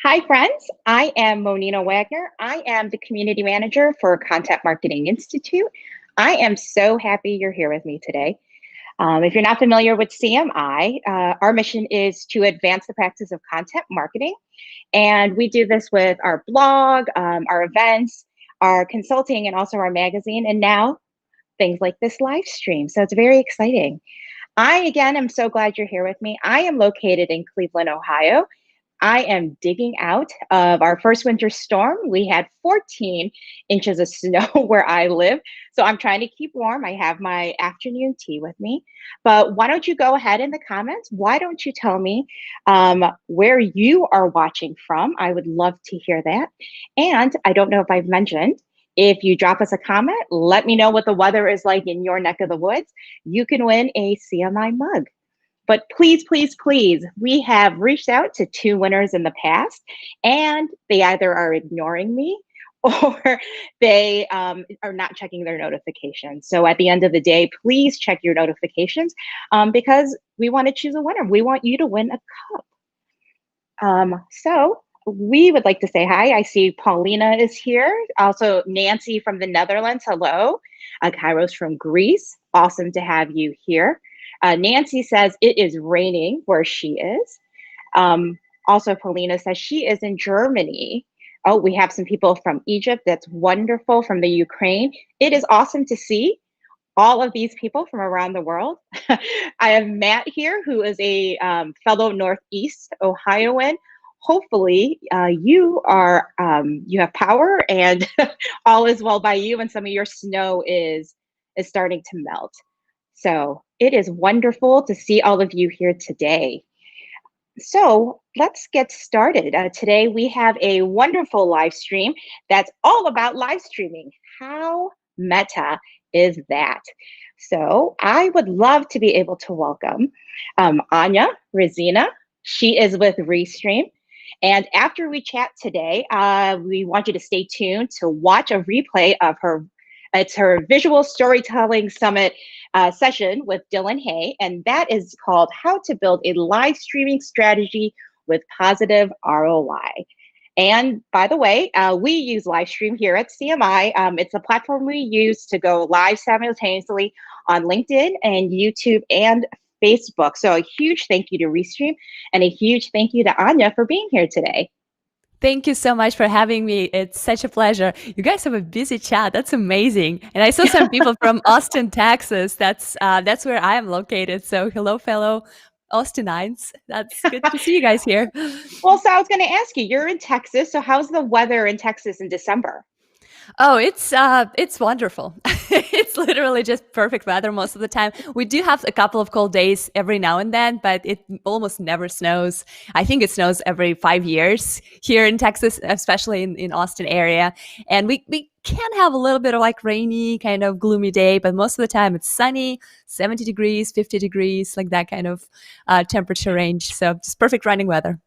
Hi, friends. I am Monina Wagner. I am the community manager for Content Marketing Institute. I am so happy you're here with me today. If you're not familiar with CMI, our mission is to advance the practice of content marketing. And we do this with our blog, our events, our consulting, and also our magazine, and now things like this live stream. So it's very exciting. Again, am so glad you're here with me. I am located in Cleveland, Ohio. I am digging out of our first winter storm. We had 14 inches of snow where I live. So I'm trying to keep warm. I have my afternoon tea with me. But why don't you go ahead in the comments? Why don't you tell me where you are watching from? I would love to hear that. And I don't know if I've mentioned, if you drop us a comment, let me know what the weather is like in your neck of the woods. You can win a CMI mug. But please, please, please, we have reached out to 2 winners in the past, and they either are ignoring me or they are not checking their notifications. So at the end of the day, please check your notifications because we want to choose a winner. We want you to win a cup. So we would like to say hi. I see Paulina is here. Also, Nancy from the Netherlands. Hello. Kairos from Greece. Awesome to have you here. Nancy says it is raining where she is. Also, Paulina says she is in Germany. Oh, we have some people from Egypt. That's wonderful. From the Ukraine. It is awesome to see all of these people from around the world. I have Matt here, who is a fellow Northeast Ohioan. Hopefully, you have power and all is well by you, and some of your snow is starting to melt. So it is wonderful to see all of you here today. So let's get started. Today we have a wonderful live stream that's all about live streaming. How meta is that? So I would love to be able to welcome Anya Razina. She is with Restream. And after we chat today, we want you to stay tuned to watch a replay of her Visual Storytelling Summit session with Dylan Hay, and that is called How to Build a Live Streaming Strategy with Positive ROI. And by the way, we use Livestream here at CMI. It's a platform we use to go live simultaneously on LinkedIn and YouTube and Facebook. So a huge thank you to Restream and a huge thank you to Anya for being here today. Thank you so much for having me. It's such a pleasure. You guys have a busy chat. That's amazing. And I saw some people from Austin, Texas. That's where I am located. So hello, fellow Austinites. That's good to see you guys here. Well, so I was going to ask you, you're in Texas. So how's the weather in Texas in December? Oh, it's wonderful. It's literally just perfect weather most of the time. We do have a couple of cold days every now and then, but it almost never snows. I think it snows every 5 years here in Texas, especially in Austin area. And we can have a little bit of like rainy, kind of gloomy day, but most of the time it's sunny, 70 degrees, 50 degrees, like that kind of temperature range. So just perfect running weather.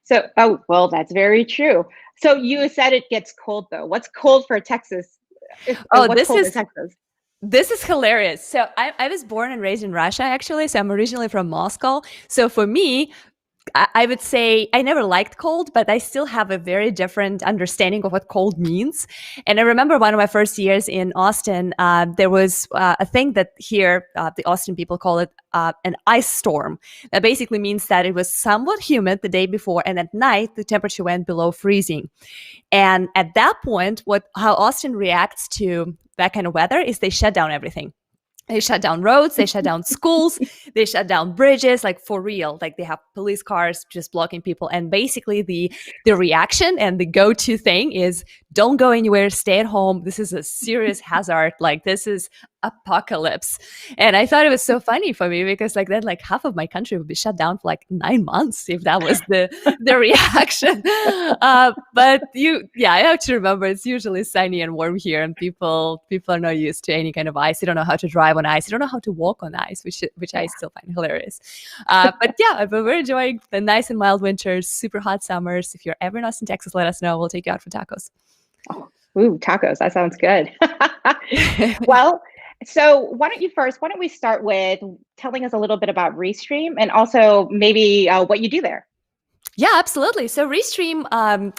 So, oh, well, that's very true. So you said it gets cold though. What's cold for Texas? What's cold in Texas? This is hilarious. So I was born and raised in Russia, actually. So I'm originally from Moscow. So for me, I would say I never liked cold, but I still have a very different understanding of what cold means. And I remember one of my first years in Austin, there was a thing that here, the Austin people call it an ice storm. That basically means that it was somewhat humid the day before, and at night, the temperature went below freezing. And at that point, how Austin reacts to that kind of weather is they shut down everything. They shut down roads, they shut down schools, they shut down bridges, like for real. Like they have police cars just blocking people. And basically the reaction and the go-to thing is don't go anywhere, stay at home. This is a serious hazard. Like this is apocalypse. And I thought it was so funny for me because like then like half of my country would be shut down for like 9 months if that was the reaction. But I have to remember it's usually sunny and warm here, and people are not used to any kind of ice. They don't know how to drive on ice. They don't know how to walk on ice, which I still find hilarious. But we're enjoying the nice and mild winters, super hot summers. If you're ever in Austin, Texas, let us know. We'll take you out for tacos. Oh, ooh, tacos. That sounds good. Well, so why don't we start with telling us a little bit about Restream and also maybe what you do there? Yeah, absolutely. So Restream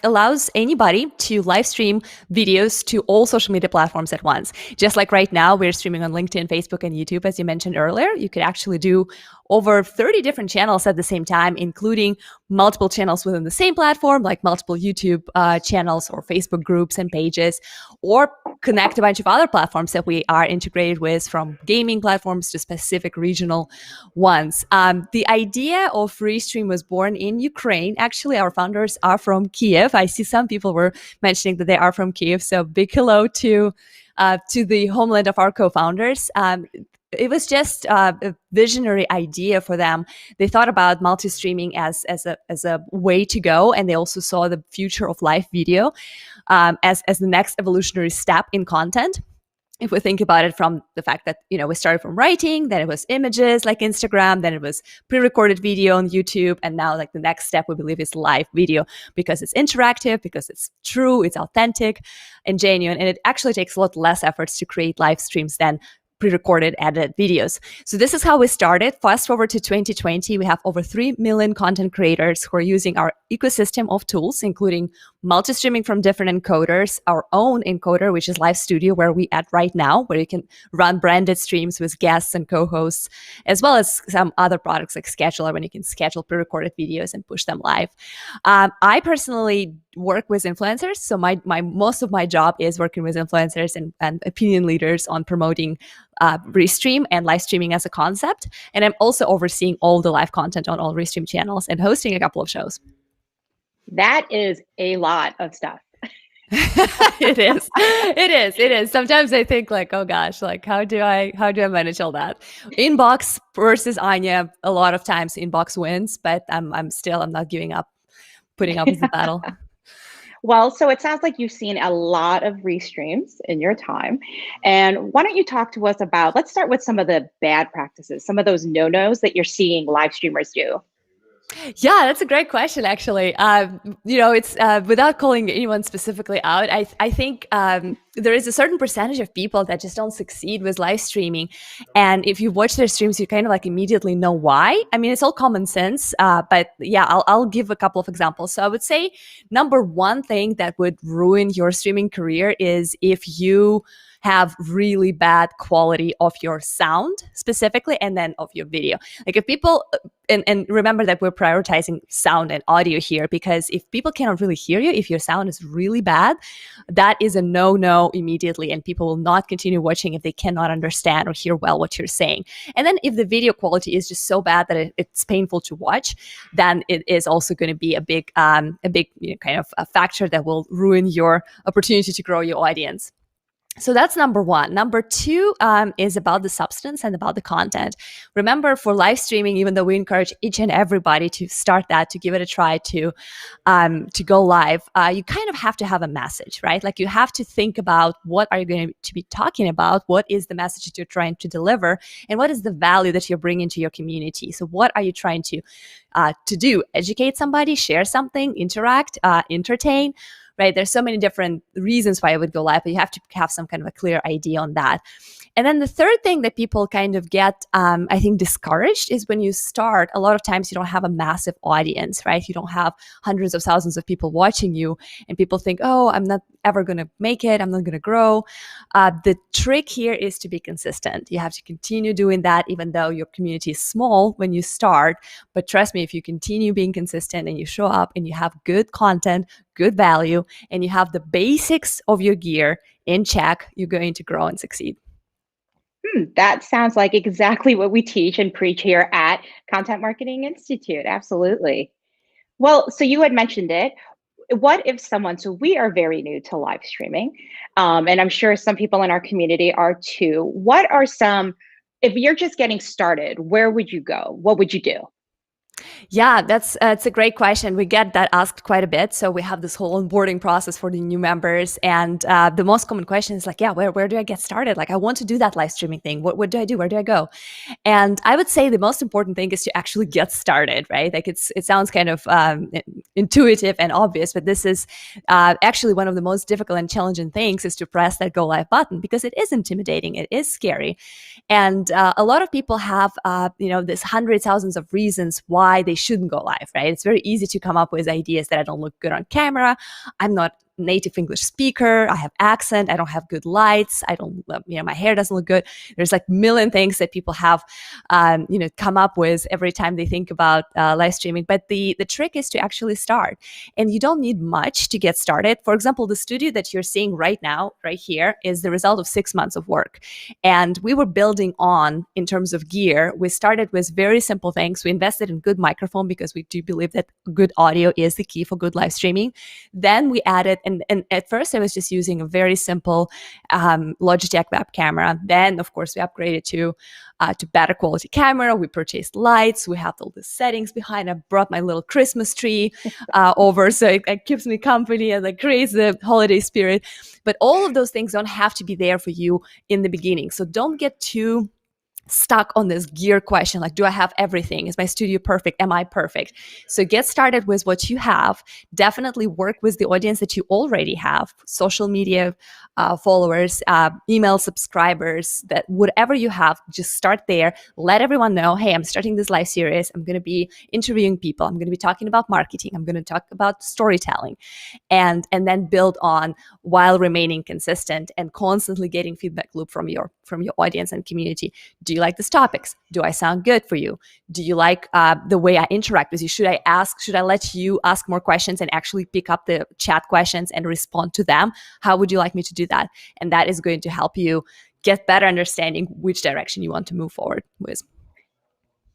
allows anybody to live stream videos to all social media platforms at once. Just like right now, we're streaming on LinkedIn, Facebook, and YouTube, as you mentioned earlier. You could actually do over 30 different channels at the same time, including multiple channels within the same platform, like multiple YouTube channels or Facebook groups and pages, or connect a bunch of other platforms that we are integrated with, from gaming platforms to specific regional ones. The idea of Restream was born in Ukraine. Actually, our founders are from Kiev. I see some people were mentioning that they are from Kiev. So big hello to the homeland of our co-founders. It was just a visionary idea for them. They thought about multi-streaming as a way to go, and they also saw the future of live video as the next evolutionary step in content. If we think about it from the fact that, we started from writing, then it was images like Instagram, then it was pre-recorded video on YouTube, and now like the next step we believe is live video, because it's interactive, because it's true, it's authentic and genuine, and it actually takes a lot less efforts to create live streams than pre-recorded edited videos. So this is how we started. Fast forward to 2020, we have over 3 million content creators who are using our ecosystem of tools, including multi-streaming from different encoders, our own encoder, which is Live Studio, where we at right now, where you can run branded streams with guests and co-hosts, as well as some other products like Scheduler, when you can schedule pre-recorded videos and push them live. I personally work with influencers. So my most of my job is working with influencers and opinion leaders on promoting Restream and live streaming as a concept. And I'm also overseeing all the live content on all Restream channels and hosting a couple of shows. That is a lot of stuff. It is. Sometimes I think like, oh gosh, like how do I manage all that? Inbox versus Anya, a lot of times Inbox wins, but I'm not giving up, putting up with the battle. Well, so it sounds like you've seen a lot of restreams in your time. And why don't you talk to us about, let's start with some of the bad practices, some of those no-nos that you're seeing live streamers do. Yeah, that's a great question, actually. It's without calling anyone specifically out, I think there is a certain percentage of people that just don't succeed with live streaming. And if you watch their streams, you kind of like immediately know why. I mean, it's all common sense, but yeah, I'll give a couple of examples. So I would say number one thing that would ruin your streaming career is if you have really bad quality of your sound specifically, and then of your video. Like if people, and remember that we're prioritizing sound and audio here, because if people cannot really hear you, if your sound is really bad, that is a no immediately, and people will not continue watching if they cannot understand or hear well what you're saying. And then if the video quality is just so bad that it's painful to watch, then it is also going to be a big kind of a factor that will ruin your opportunity to grow your audience. So that's number one. Number two is about the substance and about the content. Remember, for live streaming, even though we encourage each and everybody to start that, to give it a try, to go live, you kind of have to have a message, right? Like you have to think about what are you going to be talking about, what is the message that you're trying to deliver, and what is the value that you're bringing to your community. So what are you trying to do? Educate somebody, share something, interact, entertain. Right? There's so many different reasons why I would go live, but you have to have some kind of a clear idea on that. And then the third thing that people kind of get, I think, discouraged is when you start, a lot of times you don't have a massive audience, right? You don't have hundreds of thousands of people watching you, and people think, oh, I'm not ever going to make it. I'm not going to grow. The trick here is to be consistent. You have to continue doing that, even though your community is small when you start. But trust me, if you continue being consistent and you show up and you have good content, good value, and you have the basics of your gear in check, you're going to grow and succeed. That sounds like exactly what we teach and preach here at Content Marketing Institute. Absolutely. Well, so you had mentioned it. What if someone, so we are very new to live streaming, and I'm sure some people in our community are too. What are some, if you're just getting started, where would you go? What would you do? Yeah, that's a great question. We get that asked quite a bit. So we have this whole onboarding process for the new members, and the most common question is like, yeah, where do I get started? Like, I want to do that live streaming thing. What do I do? Where do I go? And I would say the most important thing is to actually get started, right? Like it sounds kind of intuitive and obvious, but this is actually one of the most difficult and challenging things, is to press that go live button, because it is intimidating, it is scary, and a lot of people have this hundreds, thousands of reasons why why they shouldn't go live, right? It's very easy to come up with ideas that I don't look good on camera. I'm not native English speaker. I have accent. I don't have good lights. I don't, my hair doesn't look good. There's like a million things that people have, come up with every time they think about live streaming. But the trick is to actually start, and you don't need much to get started. For example, the studio that you're seeing right now, right here, is the result of 6 months of work, and we were building on in terms of gear. We started with very simple things. We invested in good microphone because we do believe that good audio is the key for good live streaming. Then we added, and at first I was just using a very simple Logitech web camera. Then, of course, we upgraded to better quality camera. We purchased lights. We have all the settings behind. I brought my little Christmas tree over, so it keeps me company and like creates the holiday spirit. But all of those things don't have to be there for you in the beginning. So don't get too stuck on this gear question, like, do I have everything? Is my studio perfect? Am I perfect? So get started with what you have. Definitely work with the audience that you already have, social media followers, email subscribers, that whatever you have, just start there. Let everyone know, hey, I'm starting this live series. I'm going to be interviewing people. I'm going to be talking about marketing. I'm going to talk about storytelling, and then build on while remaining consistent and constantly getting feedback loop from your audience and community. Do you like these topics? Do I sound good for you? Do you like the way I interact with you? Should I let you ask more questions and actually pick up the chat questions and respond to them? How would you like me to do that? And that is going to help you get better understanding which direction you want to move forward with.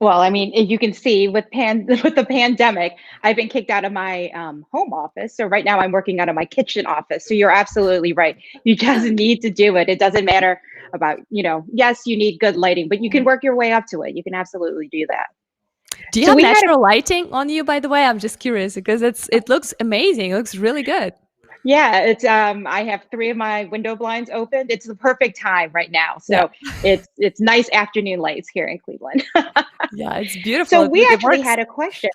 Well, I mean, you can see with the pandemic, I've been kicked out of my home office. So right now I'm working out of my kitchen office. So you're absolutely right. You just need to do it. It doesn't matter about, yes, you need good lighting, but you can work your way up to it. You can absolutely do that. Do you have natural lighting on you, by the way? I'm just curious because it looks amazing. It looks really good. Yeah, it's I have 3 of my window blinds open. It's the perfect time right now. So yeah. It's nice afternoon lights here in Cleveland. Yeah, it's beautiful. So we actually had a question.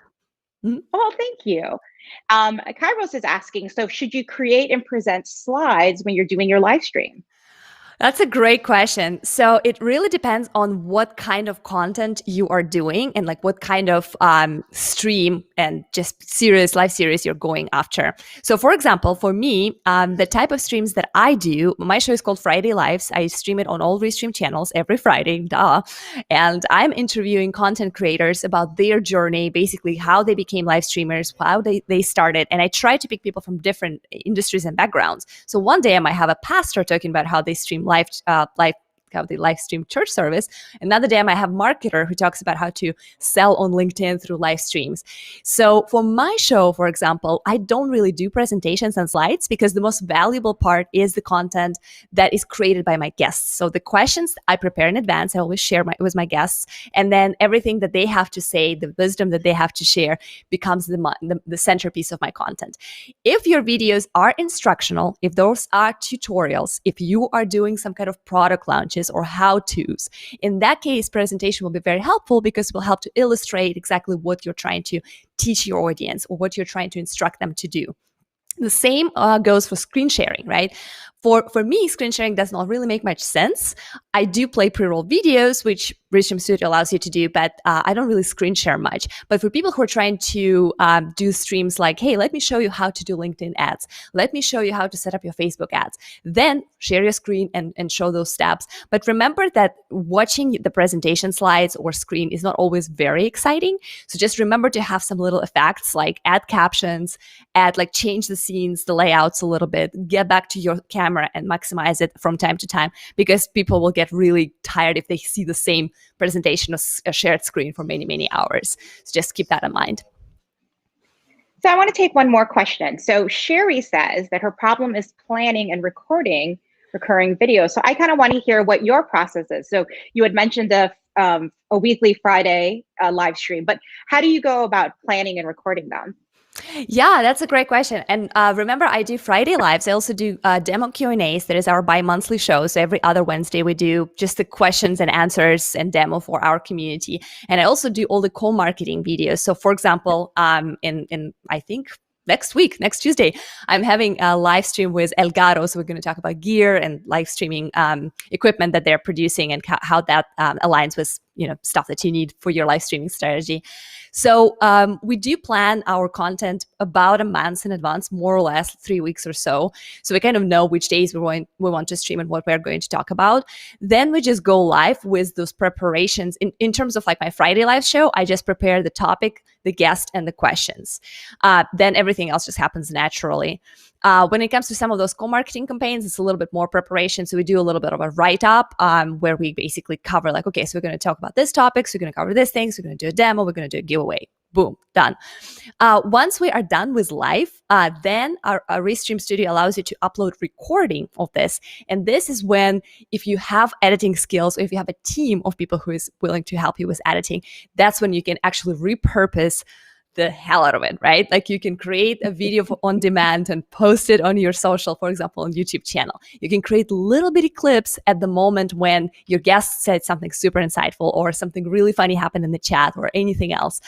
Mm-hmm. Oh, thank you. Kairos is asking, so should you create and present slides when you're doing your live stream? That's a great question. So it really depends on what kind of content you are doing and like what kind of stream and just live series you're going after. So for example, for me, the type of streams that I do, my show is called Friday Lives. I stream it on all Restream channels every Friday, and I'm interviewing content creators about their journey, basically how they became live streamers, how they started. And I try to pick people from different industries and backgrounds. So one day I might have a pastor talking about how they stream how they live stream church service. Another day I might have a marketer who talks about how to sell on LinkedIn through live streams. So for my show, for example, I don't really do presentations and slides because the most valuable part is the content that is created by my guests. So the questions I prepare in advance, I always share with my guests, and then everything that they have to say, the wisdom that they have to share becomes the centerpiece of my content. If your videos are instructional, if those are tutorials, if you are doing some kind of product launches or how-tos, in that case, presentation will be very helpful because it will help to illustrate exactly what you're trying to teach your audience or what you're trying to instruct them to do. The same goes for screen sharing, right? For me, screen sharing does not really make much sense. I do play pre-roll videos, which Restream Studio allows you to do, but I don't really screen share much. But for people who are trying to do streams like, hey, let me show you how to do LinkedIn ads. Let me show you how to set up your Facebook ads. Then share your screen and show those steps. But remember that watching the presentation slides or screen is not always very exciting. So just remember to have some little effects like add captions, change the scenes, the layouts a little bit, get back to your camera and maximize it from time to time, because people will get really tired if they see the same presentation or a shared screen for many, many hours. So just keep that in mind. So I want to take one more question. So Sherry says that her problem is planning and recording recurring videos. So I kind of want to hear what your process is. So you had mentioned a weekly Friday live stream, but how do you go about planning and recording them? Yeah, that's a great question. And remember, I do Friday Lives. I also do demo Q&As. That is our bi-monthly show. So every other Wednesday, we do just the questions and answers and demo for our community. And I also do all the co-marketing videos. So for example, in I think, next Tuesday, I'm having a live stream with Elgato. So we're going to talk about gear and live streaming equipment that they're producing and how that aligns with stuff that you need for your live streaming strategy. So we do plan our content about a month in advance, more or less 3 weeks or so. So we kind of know which days we want to stream and what we're going to talk about. Then we just go live with those preparations. In terms of like my Friday live show, I just prepare the topic, the guest, and the questions. Then everything else just happens naturally. When it comes to some of those co-marketing campaigns, it's a little bit more preparation. So we do a little bit of a write-up where we basically cover like, okay, so we're going to talk about this topic. So we're going to cover this thing. So we're going to do a demo. We're going to do a giveaway. Boom, done. Once we are done with live, then our Restream Studio allows you to upload recording of this. And this is when, if you have editing skills, or if you have a team of people who is willing to help you with editing, that's when you can actually repurpose the hell out of it, right? Like you can create a video on demand and post it on your social, for example, on YouTube channel. You can create little bitty clips at the moment when your guest said something super insightful or something really funny happened in the chat or anything else.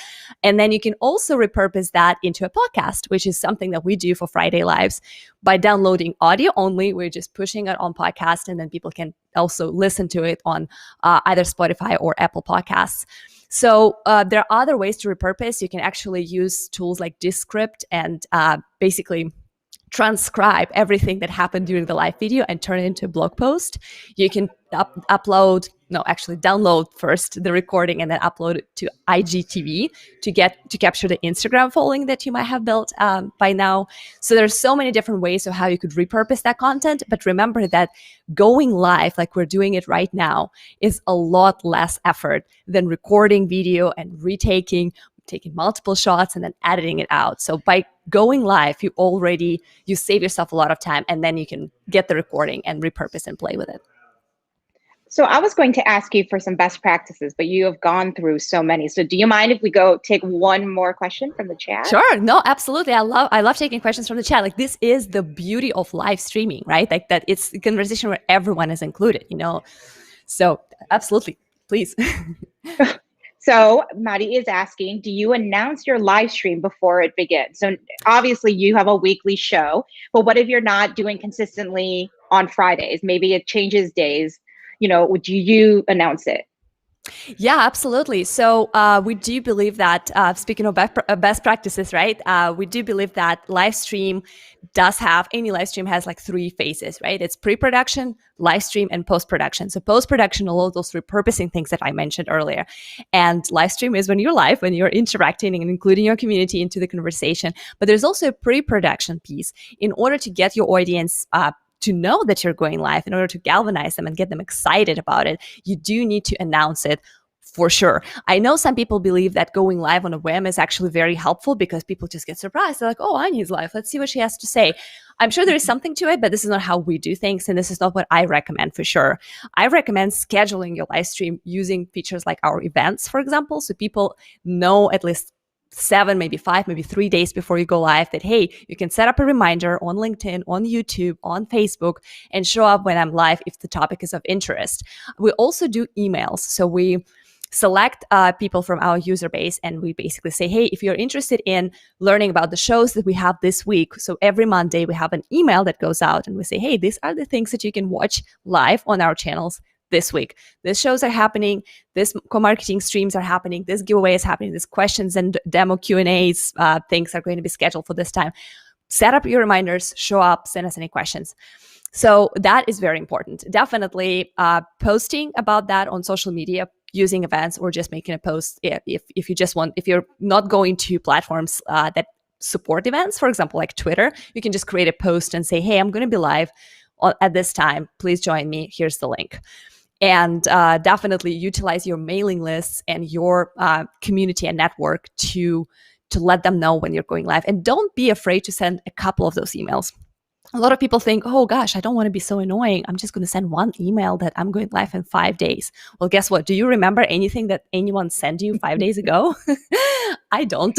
And then you can also repurpose that into a podcast, which is something that we do for Friday Lives. By downloading audio only, we're just pushing it on podcast, and then people can also listen to it on either Spotify or Apple Podcasts. So there are other ways to repurpose. You can actually use tools like Descript and basically transcribe everything that happened during the live video and turn it into a blog post. You can download first the recording and then upload it to IGTV to capture the Instagram following that you might have built by now. So there's so many different ways of how you could repurpose that content. But remember that going live, like we're doing it right now, is a lot less effort than recording video and taking multiple shots and then editing it out. So by going live, you save yourself a lot of time, and then you can get the recording and repurpose and play with it. So I was going to ask you for some best practices, but you have gone through so many. So do you mind if we take one more question from the chat? Sure. No, absolutely. I love taking questions from the chat. Like, this is the beauty of live streaming, right? Like that it's a conversation where everyone is included, So absolutely, please. So Mari is asking, do you announce your live stream before it begins? So obviously you have a weekly show, but what if you're not doing consistently on Fridays? Maybe it changes days. Do you announce it? Yeah, absolutely. So we do believe that, speaking of best practices, right? We do believe that any live stream has like 3 phases, right? It's pre-production, live stream, and post-production. So post-production, all of those repurposing things that I mentioned earlier. And live stream is when you're live, when you're interacting and including your community into the conversation. But there's also a pre-production piece in order to get your audience to know that you're going live. In order to galvanize them and get them excited about it, you do need to announce it for sure. I know some people believe that going live on a whim is actually very helpful because people just get surprised. They're like, oh, Anya's live. Let's see what she has to say. I'm sure there is something to it, but this is not how we do things. And this is not what I recommend for sure. I recommend scheduling your live stream using features like our events, for example. So people know at least 7, maybe 5, maybe 3 days before you go live that, hey, you can set up a reminder on LinkedIn, on YouTube, on Facebook, and show up when I'm live if the topic is of interest. We also do emails. So we select people from our user base, and we basically say, hey, if you're interested in learning about the shows that we have this week, so every Monday we have an email that goes out and we say, hey, these are the things that you can watch live on our channels this week. These shows are happening, this co-marketing streams are happening, this giveaway is happening, these questions and demo Q&As things are going to be scheduled for this time. Set up your reminders, show up, send us any questions. So that is very important. Definitely posting about that on social media using events, or just making a post if you're not going to platforms that support events, for example, like Twitter, you can just create a post and say, hey, I'm going to be live at this time. Please join me. Here's the link. And definitely utilize your mailing lists and your community and network to let them know when you're going live. And don't be afraid to send a couple of those emails. A lot of people think, oh gosh, I don't want to be so annoying. I'm just going to send one email that I'm going live in 5 days. Well, guess what? Do you remember anything that anyone sent you 5 days ago? I don't.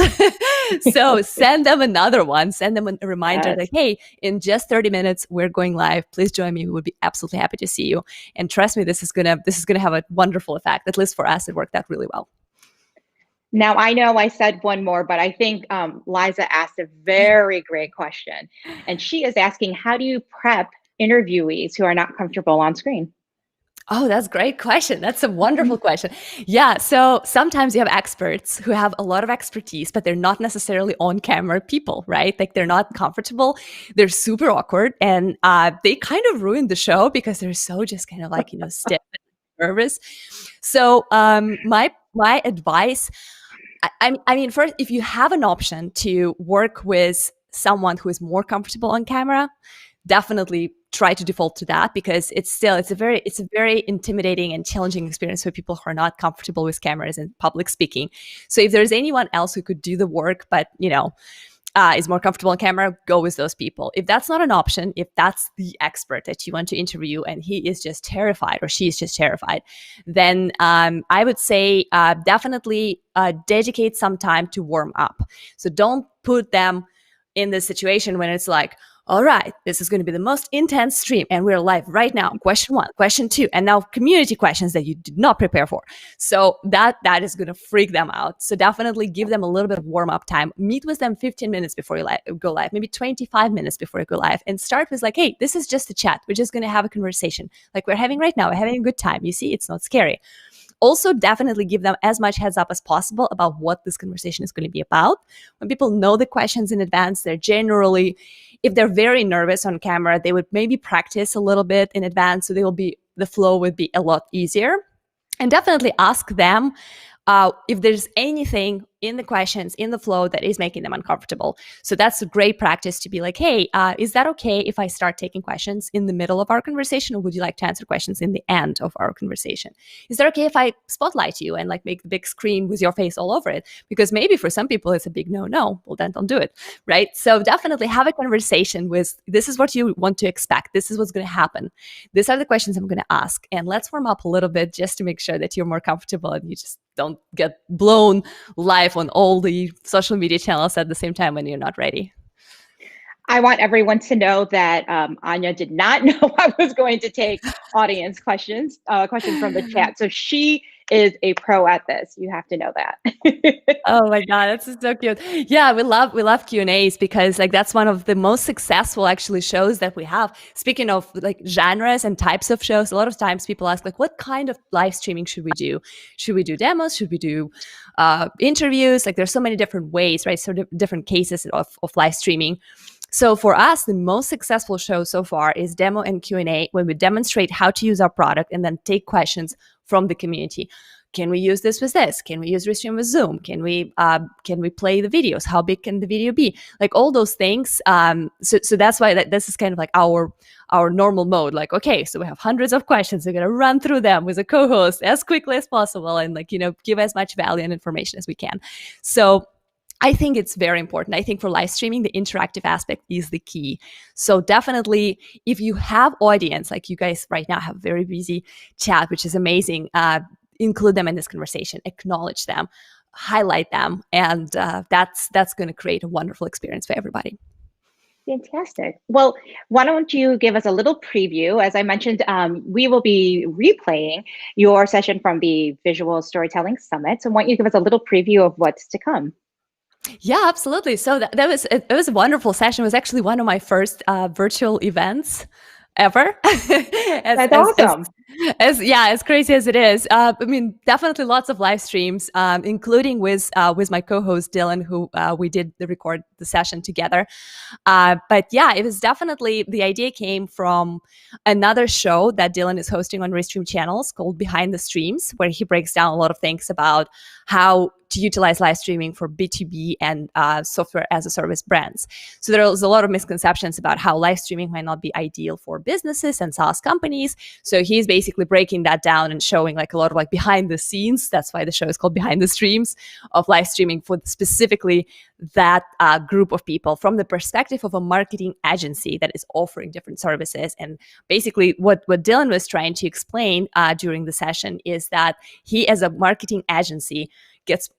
So send them another one. Send them a reminder like, hey, in just 30 minutes, we're going live. Please join me. We would be absolutely happy to see you. And trust me, this is gonna have a wonderful effect. At least for us, it worked out really well. Now, I know I said one more, but I think Liza asked a very great question. And she is asking, how do you prep interviewees who are not comfortable on screen? Oh, that's a great question. That's a wonderful question. Yeah. So sometimes you have experts who have a lot of expertise, but they're not necessarily on camera people, right? Like they're not comfortable. They're super awkward and they kind of ruin the show because they're so just kind of like, stiff and nervous. So my advice, I mean, first, if you have an option to work with someone who is more comfortable on camera, definitely try to default to that because it's a very intimidating and challenging experience for people who are not comfortable with cameras and public speaking. So if there's anyone else who could do the work but is more comfortable on camera, go with those people. If that's not an option, if that's the expert that you want to interview and he is just terrified or she is just terrified, then I would say definitely dedicate some time to warm up. So don't put them in this situation when it's like, all right, this is going to be the most intense stream and we're live right now. Question 1, question 2, and now community questions that you did not prepare for. So that is going to freak them out. So definitely give them a little bit of warm up time. Meet with them 15 minutes before you go live, maybe 25 minutes before you go live, and start with like, hey, this is just a chat. We're just going to have a conversation like we're having right now. We're having a good time. You see, it's not scary. Also, definitely give them as much heads up as possible about what this conversation is going to be about. When people know the questions in advance, they're generally, if they're very nervous on camera, they would maybe practice a little bit in advance, so the flow would be a lot easier. And definitely ask them if there's anything in the questions, in the flow that is making them uncomfortable. So that's a great practice to be like, hey, is that okay if I start taking questions in the middle of our conversation, or would you like to answer questions in the end of our conversation? Is that okay if I spotlight you and like make the big screen with your face all over it? Because maybe for some people it's a big no. Well, then don't do it, right? So definitely have a conversation with, this is what you want to expect. This is what's going to happen. These are the questions I'm going to ask. And let's warm up a little bit just to make sure that you're more comfortable and you just don't get blown live on all the social media channels at the same time when you're not ready. I want everyone to know that Anya did not know I was going to take audience questions from the chat. So she is a pro at this. You have to know that. Oh my God, that's so cute. Yeah, we love Q&As because like that's one of the most successful actually shows that we have. Speaking of like genres and types of shows, a lot of times people ask like, what kind of live streaming should we do? Should we do demos? Should we do interviews? Like there's so many different ways, right? So different cases of live streaming. So for us, the most successful show so far is demo and Q&A, when we demonstrate how to use our product and then take questions from the community. Can we use this with this? Can we use Restream with Zoom? Can we play the videos? How big can the video be? Like all those things. So that's why this is kind of like our normal mode. Like, okay, so we have hundreds of questions. We're going to run through them with a co-host as quickly as possible and like, give as much value and information as we can. So I think it's very important. I think for live streaming, the interactive aspect is the key. So definitely, if you have audience, like you guys right now have very busy chat, which is amazing, include them in this conversation, acknowledge them, highlight them, and that's going to create a wonderful experience for everybody. Fantastic. Well, why don't you give us a little preview? As I mentioned, we will be replaying your session from the Visual Storytelling Summit. So why don't you give us a little preview of what's to come? Yeah, absolutely. So it was a wonderful session. It was actually one of my first virtual events ever. That's awesome. As crazy as it is. I mean, definitely lots of live streams, including with my co-host Dylan, who we did record the session together. But yeah, it was definitely, the idea came from another show that Dylan is hosting on Restream channels called Behind the Streams, where he breaks down a lot of things about how to utilize live streaming for B2B and software as a service brands. So there's a lot of misconceptions about how live streaming might not be ideal for businesses and SaaS companies. So he's basically breaking that down and showing like a lot of like behind the scenes. That's why the show is called Behind the Streams, of live streaming for specifically that group of people from the perspective of a marketing agency that is offering different services. And basically what Dylan was trying to explain during the session is that he, as a marketing agency, gets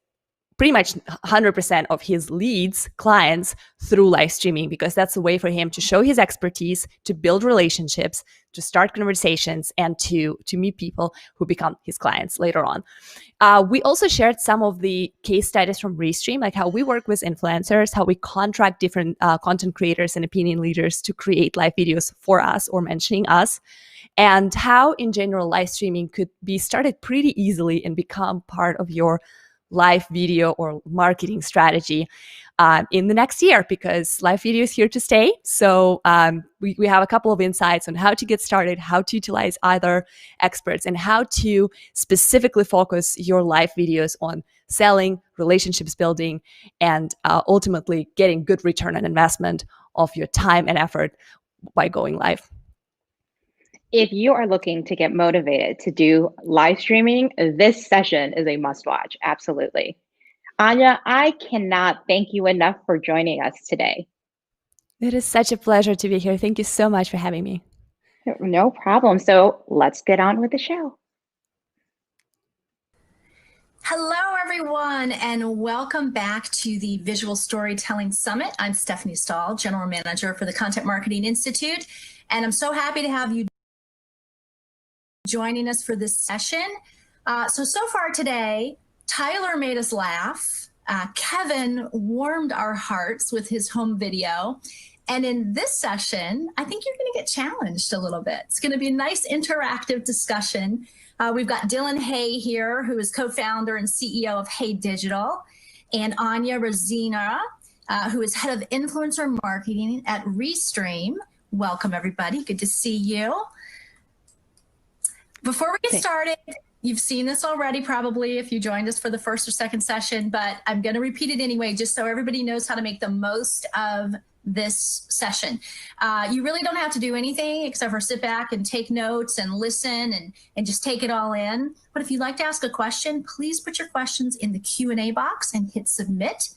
pretty much 100% of his leads, clients, through live streaming, because that's a way for him to show his expertise, to build relationships, to start conversations, and to meet people who become his clients later on. We also shared some of the case studies from Restream, like how we work with influencers, how we contract different content creators and opinion leaders to create live videos for us or mentioning us. and how in general live streaming could be started pretty easily and become part of your live video or marketing strategy in the next year, because live video is here to stay. So we have a couple of insights on how to get started, how to utilize other experts, and how to specifically focus your live videos on selling, relationships building, and ultimately getting good return on investment of your time and effort by going live. If you are looking to get motivated to do live streaming, this session is a must watch. Absolutely. Anya, I cannot thank you enough for joining us today. It is such a pleasure to be here. Thank you so much for having me. No problem. So let's get on with the show. Hello, everyone, and welcome back to the Visual Storytelling Summit. I'm Stephanie Stahl, General Manager for the Content Marketing Institute, and I'm so happy to have you joining us for this session. So far today, Tyler made us laugh. Kevin warmed our hearts with his home video. And in this session, I think you're going to get challenged a little bit. It's going to be a nice interactive discussion. We've got Dylan Hay here, who is co-founder and CEO of Hay Digital, and Anya Razina, who is head of influencer marketing at Restream. Welcome, everybody. Good to see you. Before we get started, you've seen this already probably if you joined us for the first or second session, but I'm going to repeat it anyway, just so everybody knows how to make the most of this session. You really don't have to do anything except for sit back and take notes and listen and just take it all in. But if you'd like to ask a question, please put your questions in the Q&A box and hit submit.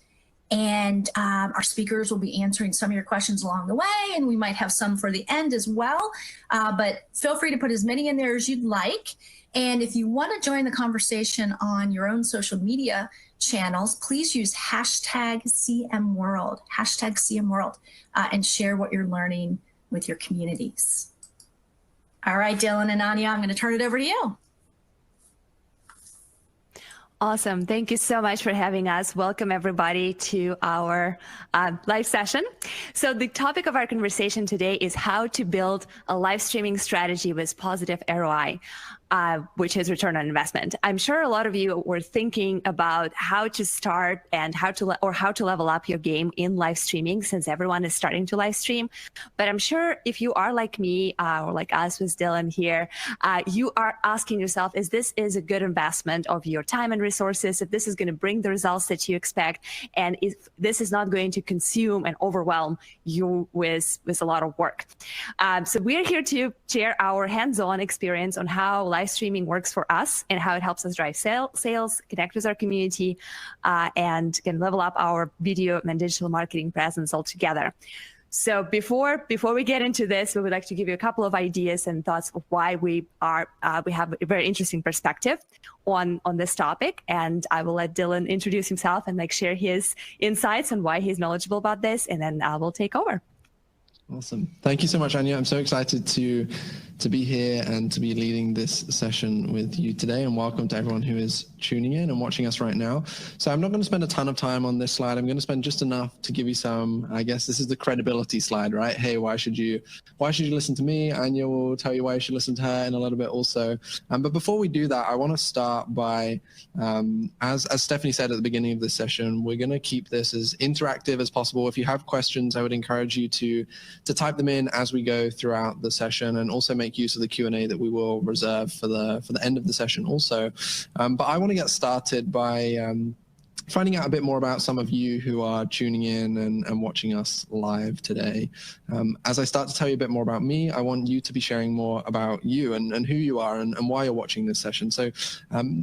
And our speakers will be answering some of your questions along the way, and we might have some for the end as well. But feel free to put as many in there as you'd like. And if you want to join the conversation on your own social media channels, please use #CMWorld, #CMWorld, and share what you're learning with your communities. All right, Dylan and Anya, I'm going to turn it over to you. Awesome. Thank you so much for having us. Welcome, everybody, to our live session. So the topic of our conversation today is how to build a live streaming strategy with positive ROI. Which is return on investment. I'm sure a lot of you were thinking about how to start and how to level up your game in live streaming, since everyone is starting to live stream. But I'm sure if you are like me or like us with Dylan here, you are asking yourself, is this a good investment of your time and resources? If this is going to bring the results that you expect, and if this is not going to consume and overwhelm you with a lot of work. So we're here to share our hands-on experience on how live streaming works for us and how it helps us drive sales, connect with our community, and can level up our video and digital marketing presence altogether. So before we get into this, we would like to give you a couple of ideas and thoughts of why we have a very interesting perspective on this topic. And I will let Dylan introduce himself and share his insights on why he's knowledgeable about this, and then I will take over. Awesome. Thank you so much, Anya. I'm so excited to be here and to be leading this session with you today, and welcome to everyone who is tuning in and watching us right now. So I'm not going to spend a ton of time on this slide. I'm going to spend just enough to give you some, I guess this is the credibility slide, right? Hey, why should you listen to me? Anya will tell you why you should listen to her in a little bit also. But before we do that, I want to start by, as Stephanie said at the beginning of this session, we're going to keep this as interactive as possible. If you have questions, I would encourage you to type them in as we go throughout the session, and also make use of the Q&A that we will reserve for the end of the session also. But I want to get started by finding out a bit more about some of you who are tuning in and watching us live today. As I start to tell you a bit more about me, I want you to be sharing more about you and who you are and why you're watching this session. So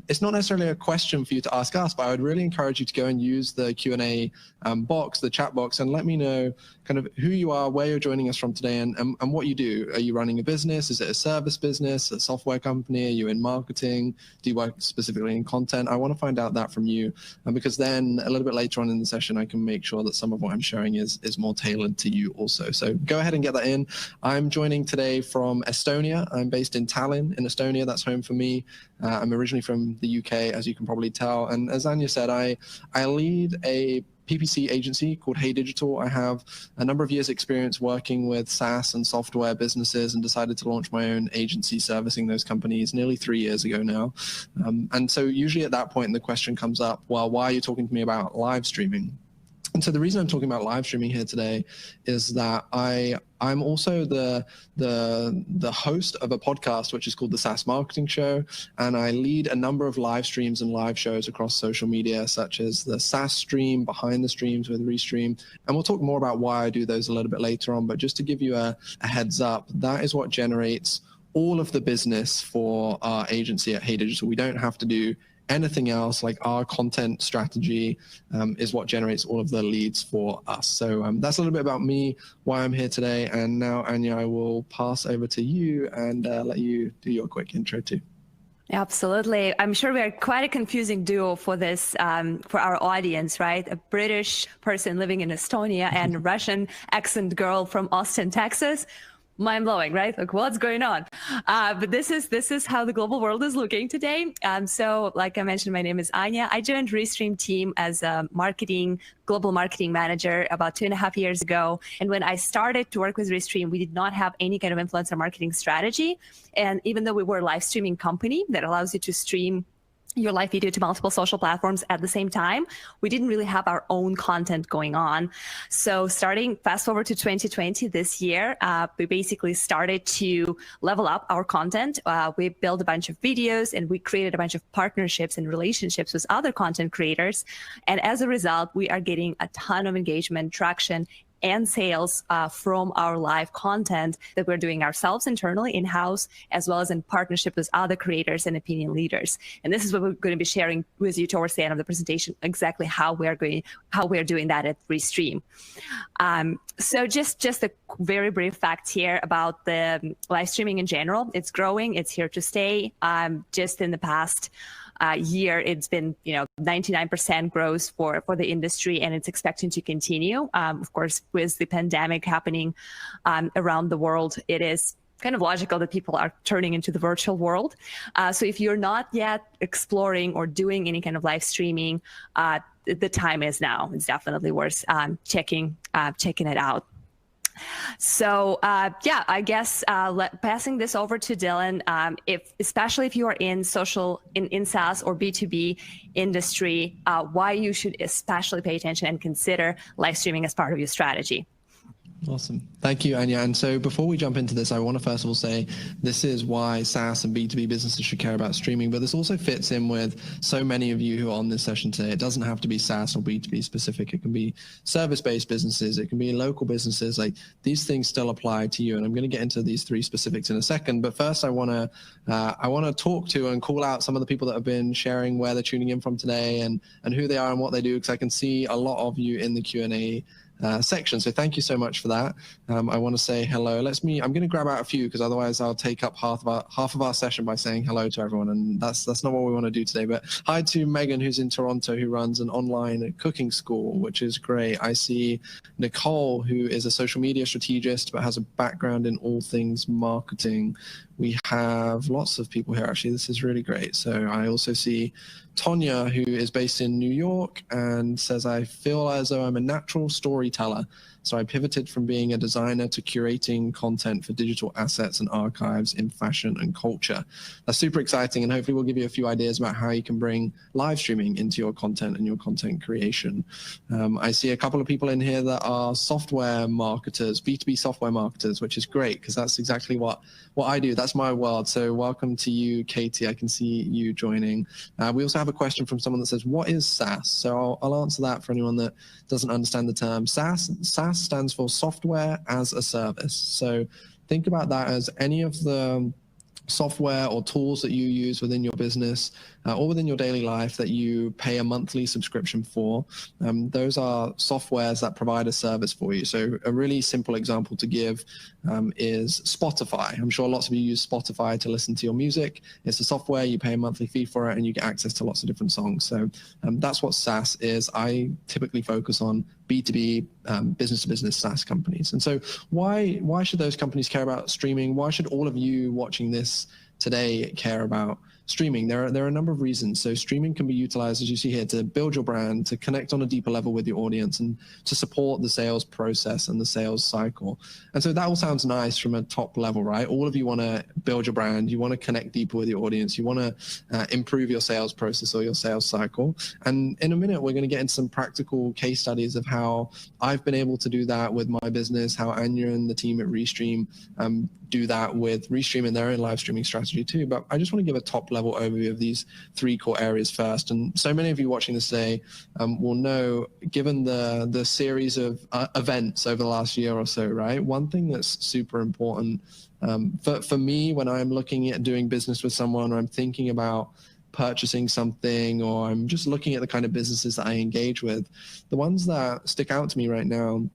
it's not necessarily a question for you to ask us, but I would really encourage you to go and use the Q&A box, the chat box, and let me know kind of who you are, where you're joining us from today, and what you do. Are you running a business? Is it a service business, a software company? Are you in marketing? Do you work specifically in content? I want to find out that from you, because then a little bit later on in the session, I can make sure that some of what I'm sharing is more tailored to you also. So go ahead and get that in. I'm joining today from Estonia. I'm based in Tallinn in Estonia. That's home for me. I'm originally from the UK, as you can probably tell. And as Anya said, I lead a PPC agency called Hey Digital. I have a number of years experience working with SaaS and software businesses and decided to launch my own agency servicing those companies nearly 3 years ago now. And so usually at that point, the question comes up, well, why are you talking to me about live streaming? And so the reason I'm talking about live streaming here today is that I'm also the host of a podcast which is called the SaaS Marketing Show, and I lead a number of live streams and live shows across social media, such as the SaaS Stream, Behind the Streams with Restream, and we'll talk more about why I do those a little bit later on. But just to give you a heads up, that is what generates all of the business for our agency at Hey Digital. We don't have to do anything else. Like, our content strategy is what generates all of the leads for us. So that's a little bit about me, why I'm here today. And now, Anya, I will pass over to you and let you do your quick intro too. Absolutely. I'm sure we are quite a confusing duo for this, for our audience, right? A British person living in Estonia and a Russian accent girl from Austin, Texas. Mind-blowing, right? Like, what's going on? But this is how the global world is looking today. So like I mentioned, my name is Anya. I joined Restream team as a global marketing manager about 2.5 years ago. And when I started to work with Restream, we did not have any kind of influencer marketing strategy. And even though we were a live streaming company that allows you to stream your live video to multiple social platforms at the same time, we didn't really have our own content going on. So starting fast forward to 2020, this year, we basically started to level up our content. We built a bunch of videos and we created a bunch of partnerships and relationships with other content creators. And as a result, we are getting a ton of engagement, traction, and sales from our live content that we're doing ourselves internally in-house, as well as in partnership with other creators and opinion leaders. And this is what we're going to be sharing with you towards the end of the presentation, exactly how we're doing that at Restream. So just a very brief fact here about the live streaming in general. It's growing, it's here to stay. Just in the past year, it's been 99% growth for the industry, and it's expecting to continue. Of course, with the pandemic happening around the world, it is kind of logical that people are turning into the virtual world. So if you're not yet exploring or doing any kind of live streaming, the time is now. It's definitely worth checking it out. So yeah, I guess passing this over to Dylan, especially if you are in SaaS or B2B industry, why you should especially pay attention and consider live streaming as part of your strategy. Awesome. Thank you, Anya. And so before we jump into this, I want to first of all say this is why SaaS and B2B businesses should care about streaming, but this also fits in with so many of you who are on this session today. It doesn't have to be SaaS or B2B specific. It can be service-based businesses. It can be local businesses. Like, these things still apply to you. And I'm going to get into these three specifics in a second. But first, I want to talk to and call out some of the people that have been sharing where they're tuning in from today and who they are and what they do, because I can see a lot of you in the Q&A section. So thank you so much for that. I want to say hello. I'm going to grab out a few, because otherwise I'll take up half of our session by saying hello to everyone, and that's not what we want to do today. But hi to Megan, who's in Toronto, who runs an online cooking school, which is great. I see Nicole, who is a social media strategist but has a background in all things marketing. We have lots of people here, actually. This is really great. So I also see Tonya, who is based in New York and says, I feel as though I'm a natural storyteller. So I pivoted from being a designer to curating content for digital assets and archives in fashion and culture. That's super exciting, and hopefully we'll give you a few ideas about how you can bring live streaming into your content and your content creation. I see a couple of people in here that are software marketers, B2B software marketers, which is great, because that's exactly what I do. That's my world. So welcome to you, Katie. I can see you joining. We also have a question from someone that says, what is SaaS? So I'll answer that for anyone that doesn't understand the term. SaaS stands for software as a service. So think about that as any of the software or tools that you use within your business or within your daily life that you pay a monthly subscription for. Those are softwares that provide a service for you. So a really simple example to give is Spotify. I'm sure lots of you use Spotify to listen to your music. It's a software, you pay a monthly fee for it, and you get access to lots of different songs. So that's what SaaS is. I typically focus on B2B, business-to-business SaaS companies. And so why should those companies care about streaming? Why should all of you watching this today care about streaming. There are a number of reasons. So streaming can be utilized, as you see here, to build your brand, to connect on a deeper level with your audience, and to support the sales process and the sales cycle. And so that all sounds nice from a top level, right? All of you want to build your brand, you want to connect deeper with your audience, you want to improve your sales process or your sales cycle. And in a minute, we're going to get into some practical case studies of how I've been able to do that with my business, how Anya and the team at Restream do that with Restream and their own live streaming strategy too. But I just want to give a top level overview of these three core areas first. And so many of you watching this today will know, given the series of events over the last year or so, right? One thing that's super important for me when I'm looking at doing business with someone, or I'm thinking about purchasing something, or I'm just looking at the kind of businesses that I engage with, the ones that stick out to me right now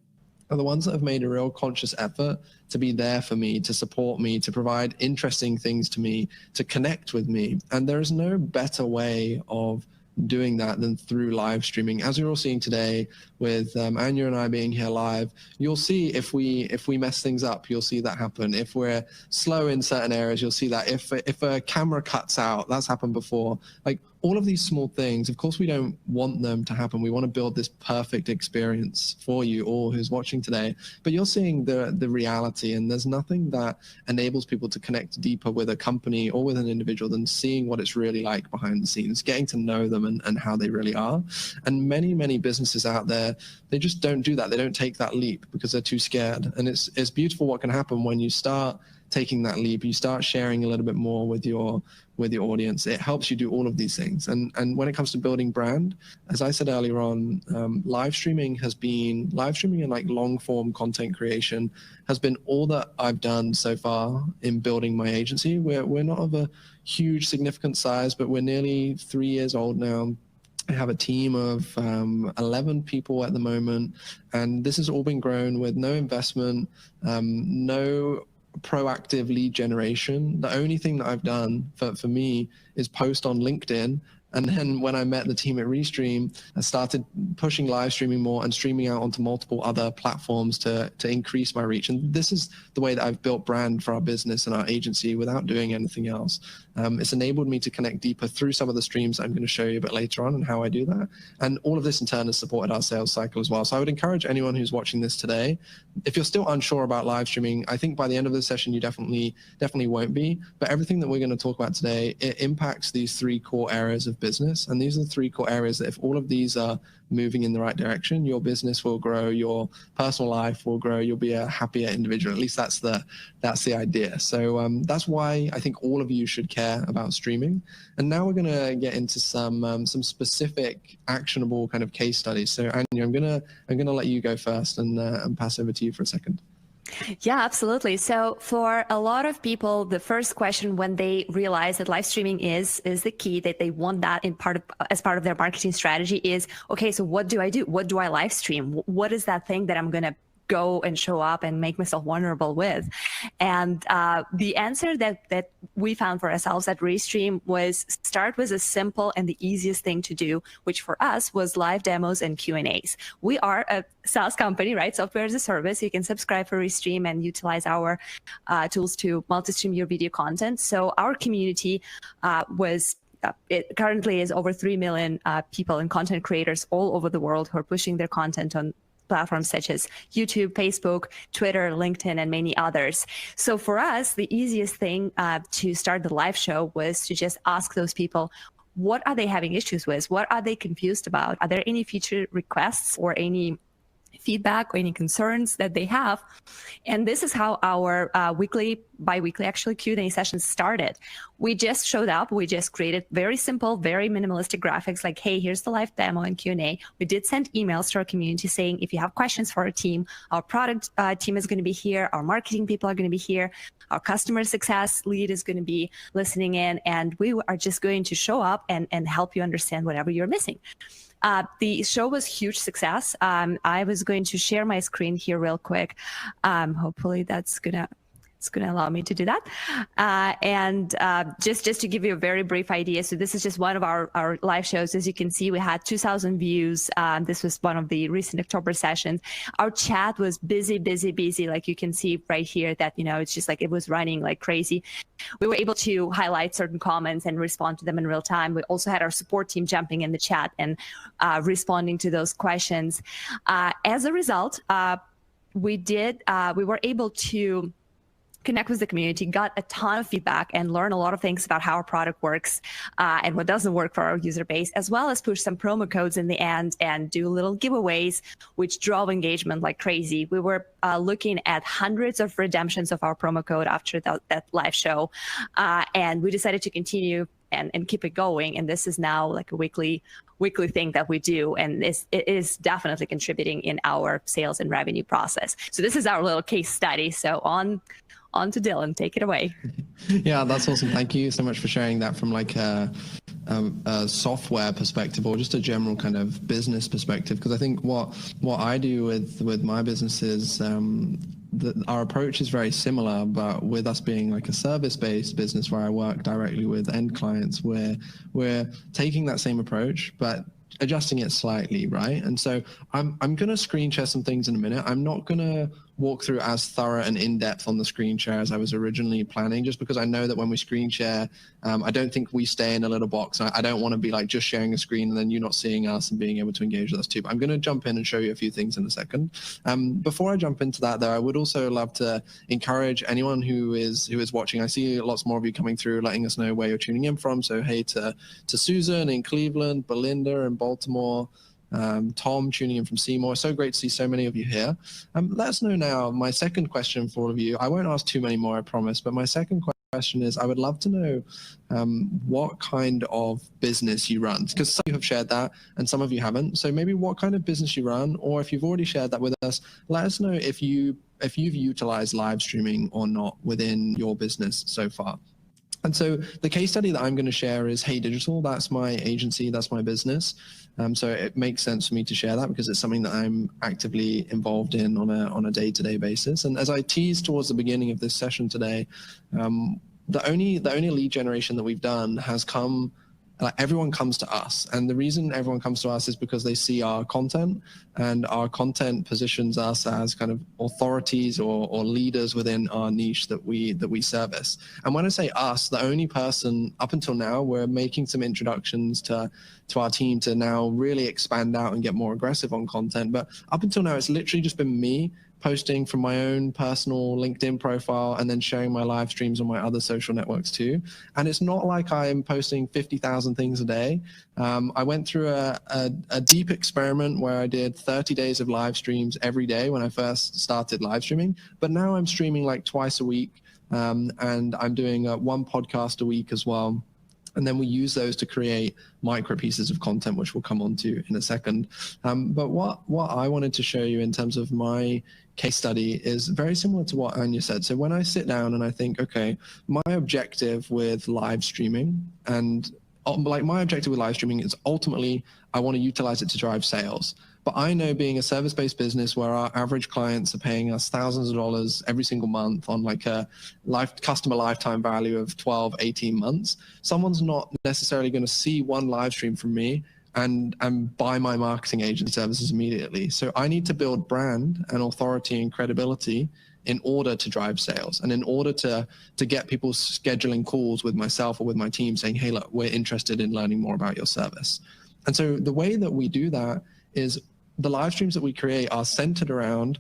are the ones that have made a real conscious effort to be there for me, to support me, to provide interesting things to me, to connect with me. And there is no better way of doing that than through live streaming. As you're all seeing today with Anya and I being here live, you'll see if we mess things up, you'll see that happen. If we're slow in certain areas, you'll see that. If a camera cuts out, that's happened before. Like all of these small things, of course we don't want them to happen. We want to build this perfect experience for you all who's watching today, but you're seeing the reality, and there's nothing that enables people to connect deeper with a company or with an individual than seeing what it's really like behind the scenes, getting to know them and how they really are. And many businesses out there, they just don't do that. They don't take that leap because they're too scared. And it's beautiful what can happen when you start taking that leap, you start sharing a little bit more with your audience. It helps you do all of these things. And when it comes to building brand, as I said earlier on, live streaming and like long form content creation has been all that I've done so far in building my agency. We're not of a huge significant size, but we're nearly 3 years old now. I have a team of 11 people at the moment, and this has all been grown with no investment, no proactive lead generation. The only thing that I've done for me is post on LinkedIn. And then when I met the team at Restream, I started pushing live streaming more and streaming out onto multiple other platforms to increase my reach. And this is the way that I've built brand for our business and our agency without doing anything else. It's enabled me to connect deeper through some of the streams I'm going to show you a bit later on and how I do that. And all of this in turn has supported our sales cycle as well. So I would encourage anyone who's watching this today, if you're still unsure about live streaming, I think by the end of the session, you definitely won't be. But everything that we're going to talk about today, it impacts these three core areas of business. And these are the three core areas that if all of these are moving in the right direction, your business will grow, your personal life will grow, you'll be a happier individual. At least that's the idea. So that's why I think all of you should care about streaming. And now we're going to get into some specific actionable kind of case studies. So Anya, I'm gonna let you go first and pass over to you for a second. Yeah, absolutely. So for a lot of people, the first question when they realize that live streaming is the key, that they want that as part of their marketing strategy is, okay, so what do I do? What do I live stream? What is that thing that I'm going to go and show up and make myself vulnerable with? And the answer that we found for ourselves at Restream was start with a simple and the easiest thing to do, which for us was live demos and Q&As. We are a SaaS company, right? Software as a service. You can subscribe for Restream and utilize our tools to multi-stream your video content. So our community it currently is over 3 million people and content creators all over the world who are pushing their content on platforms such as YouTube, Facebook, Twitter, LinkedIn, and many others. So for us, the easiest thing to start the live show was to just ask those people, what are they having issues with? What are they confused about? Are there any feature requests or any feedback or any concerns that they have? And this is how our bi-weekly actually Q&A sessions started. We just showed up, we just created very simple, very minimalistic graphics like, hey, here's the live demo and Q&A. We did send emails to our community saying, if you have questions for our team, our product team is going to be here, our marketing people are going to be here, our customer success lead is going to be listening in, and we are just going to show up and help you understand whatever you're missing. The show was huge success. I was going to share my screen here real quick. Hopefully that's gonna It's going to allow me to do that. And just to give you a very brief idea, so this is just one of our live shows. As you can see, we had 2,000 views. This was one of the recent October sessions. Our chat was busy. Like you can see right here that, it's just like it was running like crazy. We were able to highlight certain comments and respond to them in real time. We also had our support team jumping in the chat and responding to those questions. As a result, we were able to connect with the community, got a ton of feedback, and learn a lot of things about how our product works and what doesn't work for our user base, as well as push some promo codes in the end and do little giveaways, which drove engagement like crazy. We were looking at hundreds of redemptions of our promo code after that live show, and we decided to continue and keep it going. And this is now like a weekly thing that we do, and it is definitely contributing in our sales and revenue process. So this is our little case study. So on to Dylan, take it away. Yeah, that's awesome. Thank you so much for sharing that from like a software perspective or just a general kind of business perspective. Because I think what I do with my business is our approach is very similar, but with us being like a service-based business where I work directly with end clients, we're taking that same approach, but adjusting it slightly, right? And so I'm going to screen share some things in a minute. I'm not going to walk through as thorough and in-depth on the screen share as I was originally planning, just because I know that when we screen share, I don't think we stay in a little box. I don't want to be like just sharing a screen and then you not seeing us and being able to engage with us too. But I'm going to jump in and show you a few things in a second. Before I jump into that though, I would also love to encourage anyone who is watching. I see lots more of you coming through, letting us know where you're tuning in from. So hey to Susan in Cleveland, Belinda in Baltimore, Tom tuning in from Seymour. So great to see so many of you here. Let us know now, my second question for all of you. I won't ask too many more, I promise, but my second question is I would love to know what kind of business you run, because some of you have shared that and some of you haven't. So maybe what kind of business you run, or if you've already shared that with us, let us know if you've utilized live streaming or not within your business so far. And so the case study that I'm going to share is Hey Digital. That's my agency, that's my business. So it makes sense for me to share that because it's something that I'm actively involved in on a day-to-day basis. And as I teased towards the beginning of this session today, the only lead generation that we've done has come, everyone comes to us. And the reason everyone comes to us is because they see our content, and our content positions us as kind of authorities or leaders within our niche that we service. And when I say us, the only person up until now, we're making some introductions to our team to now really expand out and get more aggressive on content. But up until now, it's literally just been me posting from my own personal LinkedIn profile and then sharing my live streams on my other social networks too. And it's not like I'm posting 50,000 things a day. I went through a deep experiment where I did 30 days of live streams every day when I first started live streaming, but now I'm streaming like twice a week, and I'm doing one podcast a week as well. And then we use those to create micro pieces of content, which we'll come on to in a second. But what I wanted to show you in terms of my case study is very similar to what Anya said. So when I sit down and I think, okay, my objective with live streaming is ultimately I want to utilize it to drive sales. But I know, being a service-based business where our average clients are paying us thousands of dollars every single month on like a customer lifetime value of 12, 18 months, someone's not necessarily going to see one live stream from me and buy my marketing agency services immediately. So I need to build brand and authority and credibility in order to drive sales, and in order to get people scheduling calls with myself or with my team saying, hey, look, we're interested in learning more about your service. And so the way that we do that is the live streams that we create are centered around,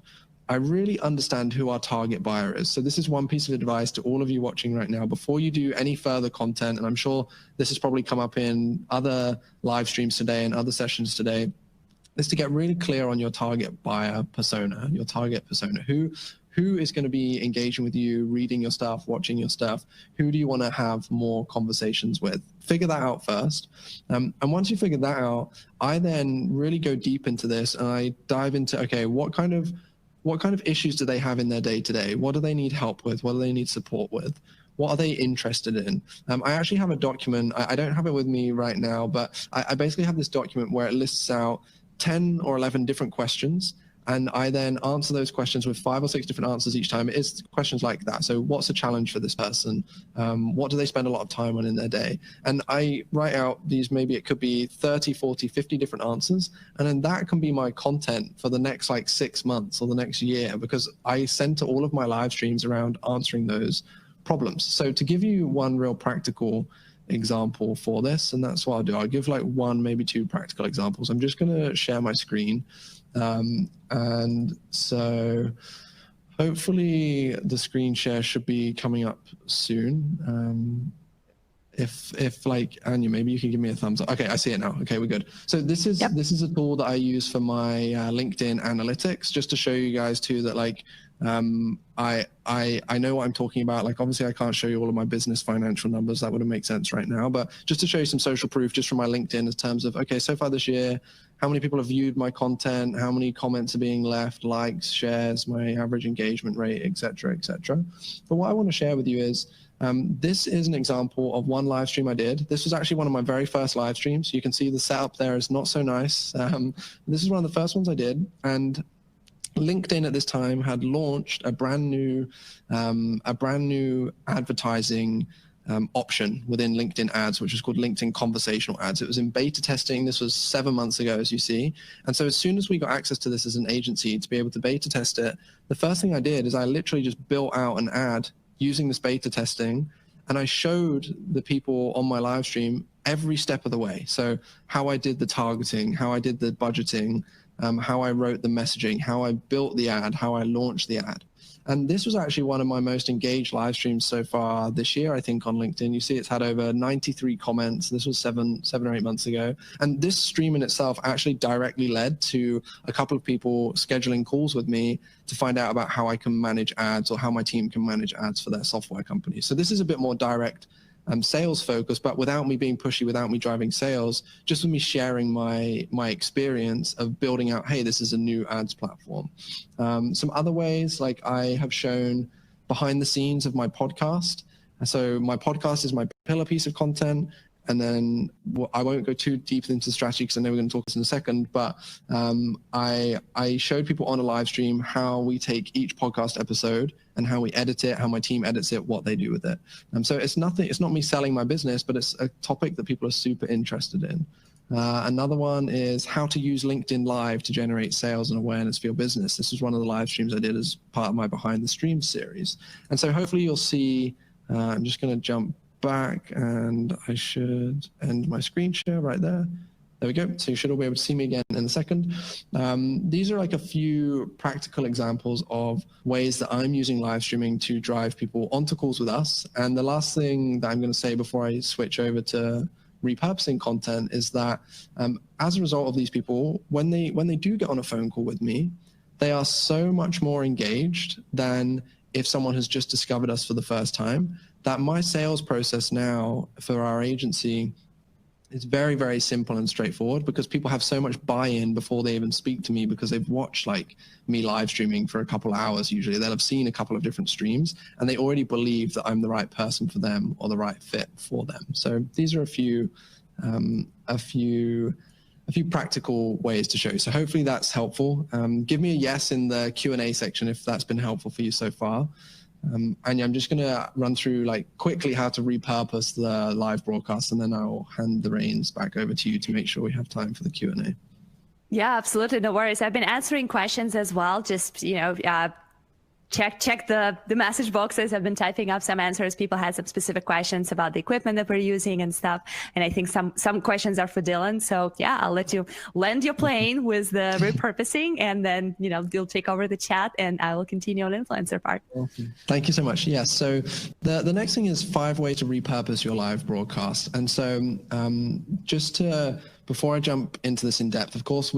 I really understand who our target buyer is. So this is one piece of advice to all of you watching right now. Before you do any further content, and I'm sure this has probably come up in other live streams today and other sessions today, is to get really clear on your target buyer persona, your target persona. Who is going to be engaging with you, reading your stuff, watching your stuff? Who do you want to have more conversations with? Figure that out first. And once you figure that out, I then really go deep into this and I dive into, okay, what kind of issues do they have in their day-to-day? What do they need help with? What do they need support with? What are they interested in? I actually have a document. I don't have it with me right now, but I basically have this document where it lists out 10 or 11 different questions. And I then answer those questions with 5 or 6 different answers each time. It is questions like that. So what's a challenge for this person? What do they spend a lot of time on in their day? And I write out these, maybe it could be 30, 40, 50 different answers. And then that can be my content for the next like 6 months or the next year, because I center all of my live streams around answering those problems. So to give you one real practical example for this, and that's what I'll do. I'll give like 1, maybe 2 practical examples. I'm just going to share my screen. And so hopefully the screen share should be coming up soon. If like, Anya, maybe you can give me a thumbs up. Okay, I see it now. Okay, we're good. So this is this is a tool that I use for my LinkedIn analytics, just to show you guys too that like I know what I'm talking about. Like, obviously I can't show you all of my business financial numbers. That wouldn't make sense right now, but just to show you some social proof just from my LinkedIn in terms of, okay, so far this year, how many people have viewed my content, how many comments are being left, likes, shares, my average engagement rate, et cetera, et cetera. But what I want to share with you is, this is an example of one live stream I did. This was actually one of my very first live streams. You can see the setup there is not so nice. This is one of the first ones I did. And LinkedIn at this time had launched a brand new advertising option within LinkedIn ads, which is called LinkedIn conversational ads. It was in beta testing. This was 7 months ago, as you see. And so as soon as we got access to this as an agency to be able to beta test it, the first thing I did is I literally just built out an ad using this beta testing. And I showed the people on my live stream every step of the way. So how I did the targeting, how I did the budgeting, how I wrote the messaging, how I built the ad, how I launched the ad. And this was actually one of my most engaged live streams so far this year, I think, on LinkedIn. You see it's had over 93 comments. This was seven or 8 months ago. And this stream in itself actually directly led to a couple of people scheduling calls with me to find out about how I can manage ads, or how my team can manage ads for their software company. So this is a bit more direct sales focus, but without me being pushy, without me driving sales, just with me sharing my experience of building out, hey, this is a new ads platform. Some other ways, like I have shown behind the scenes of my podcast. So my podcast is my pillar piece of content. And then I won't go too deep into the strategy because I know we're going to talk this in a second, but I showed people on a live stream how we take each podcast episode and how we edit it, how my team edits it, what they do with it. So it's not me selling my business, but it's a topic that people are super interested in. Another one is how to use LinkedIn Live to generate sales and awareness for your business. This is one of the live streams I did as part of my Behind the Stream series. And so hopefully you'll see, I'm just going to jump back and I should end my screen share right there. There we go. So you should all be able to see me again in a second. These are like a few practical examples of ways that I'm using live streaming to drive people onto calls with us. And the last thing that I'm going to say before I switch over to repurposing content is that as a result of these people, when they do get on a phone call with me, they are so much more engaged than if someone has just discovered us for the first time, that my sales process now for our agency is very, very simple and straightforward, because people have so much buy-in before they even speak to me, because they've watched like me live streaming for a couple of hours. Usually they'll have seen a couple of different streams and they already believe that I'm the right person for them or the right fit for them. So these are a few practical ways to show you. So hopefully that's helpful. Give me a yes in the Q&A section if that's been helpful for you so far. Anya, I'm just going to run through like quickly how to repurpose the live broadcast, and then I'll hand the reins back over to you to make sure we have time for the Q&A. Yeah, absolutely. No worries. I've been answering questions as well. Just, check the message boxes. I've been typing up some answers. People had some specific questions about the equipment that we're using and stuff. And I think some questions are for Dylan. So yeah, I'll let you land your plane with the repurposing, and then, you'll take over the chat and I will continue on influencer part. Awesome. Thank you so much. Yes. So the next thing is 5 ways to repurpose your live broadcast. And so before I jump into this in depth, of course,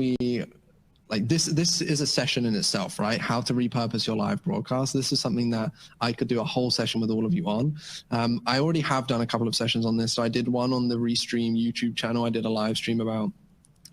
this is a session in itself, right? How to repurpose your live broadcast. This is something that I could do a whole session with all of you on. I already have done a couple of sessions on this. So I did one on the Restream YouTube channel. I did a live stream about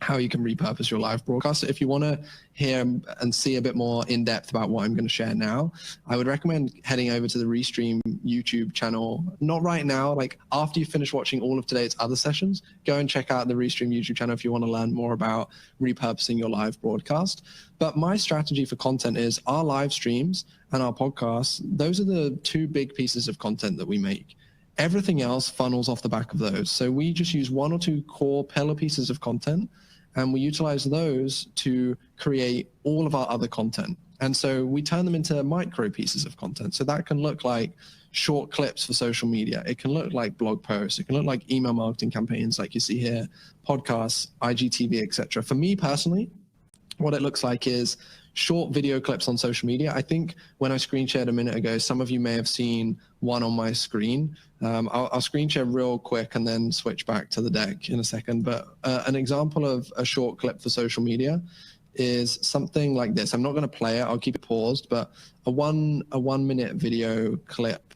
how you can repurpose your live broadcast. If you want to hear and see a bit more in depth about what I'm going to share now, I would recommend heading over to the Restream YouTube channel. Not right now, like after you finish watching all of today's other sessions, go and check out the Restream YouTube channel if you want to learn more about repurposing your live broadcast. But my strategy for content is our live streams and our podcasts. Those are the two big pieces of content that we make. Everything else funnels off the back of those. So we just use one or two core pillar pieces of content, and we utilize those to create all of our other content. And so we turn them into micro pieces of content. So that can look like short clips for social media. It can look like blog posts. It can look like email marketing campaigns like you see here, podcasts, IGTV, etc. For me personally, what it looks like is short video clips on social media. I think when I screen shared a minute ago, some of you may have seen one on my screen. I'll screen share real quick and then switch back to the deck in a second. But an example of a short clip for social media is something like this. I'm not going to play it. I'll keep it paused, but a one minute video clip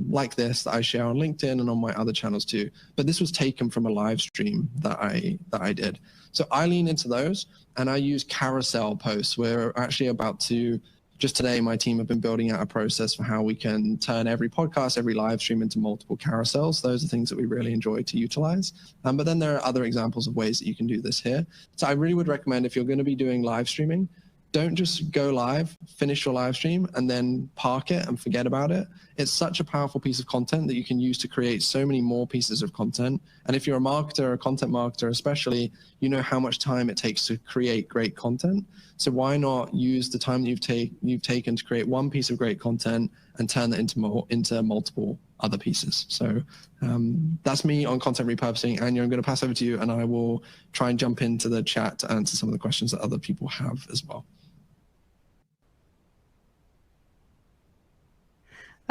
like this that I share on LinkedIn and on my other channels too. But this was taken from a live stream that I did. So I lean into those and I use carousel posts. We're actually about to, just today, my team have been building out a process for how we can turn every podcast, every live stream into multiple carousels. Those are things that we really enjoy to utilize. But then there are other examples of ways that you can do this here. So I really would recommend, if you're going to be doing live streaming, don't just go live, finish your live stream, and then park it and forget about it. It's such a powerful piece of content that you can use to create so many more pieces of content. And if you're a marketer, a content marketer especially, you know how much time it takes to create great content. So why not use the time that you've taken to create one piece of great content and turn that into multiple other pieces. So that's me on content repurposing. Anya, I'm going to pass over to you, and I will try and jump into the chat to answer some of the questions that other people have as well.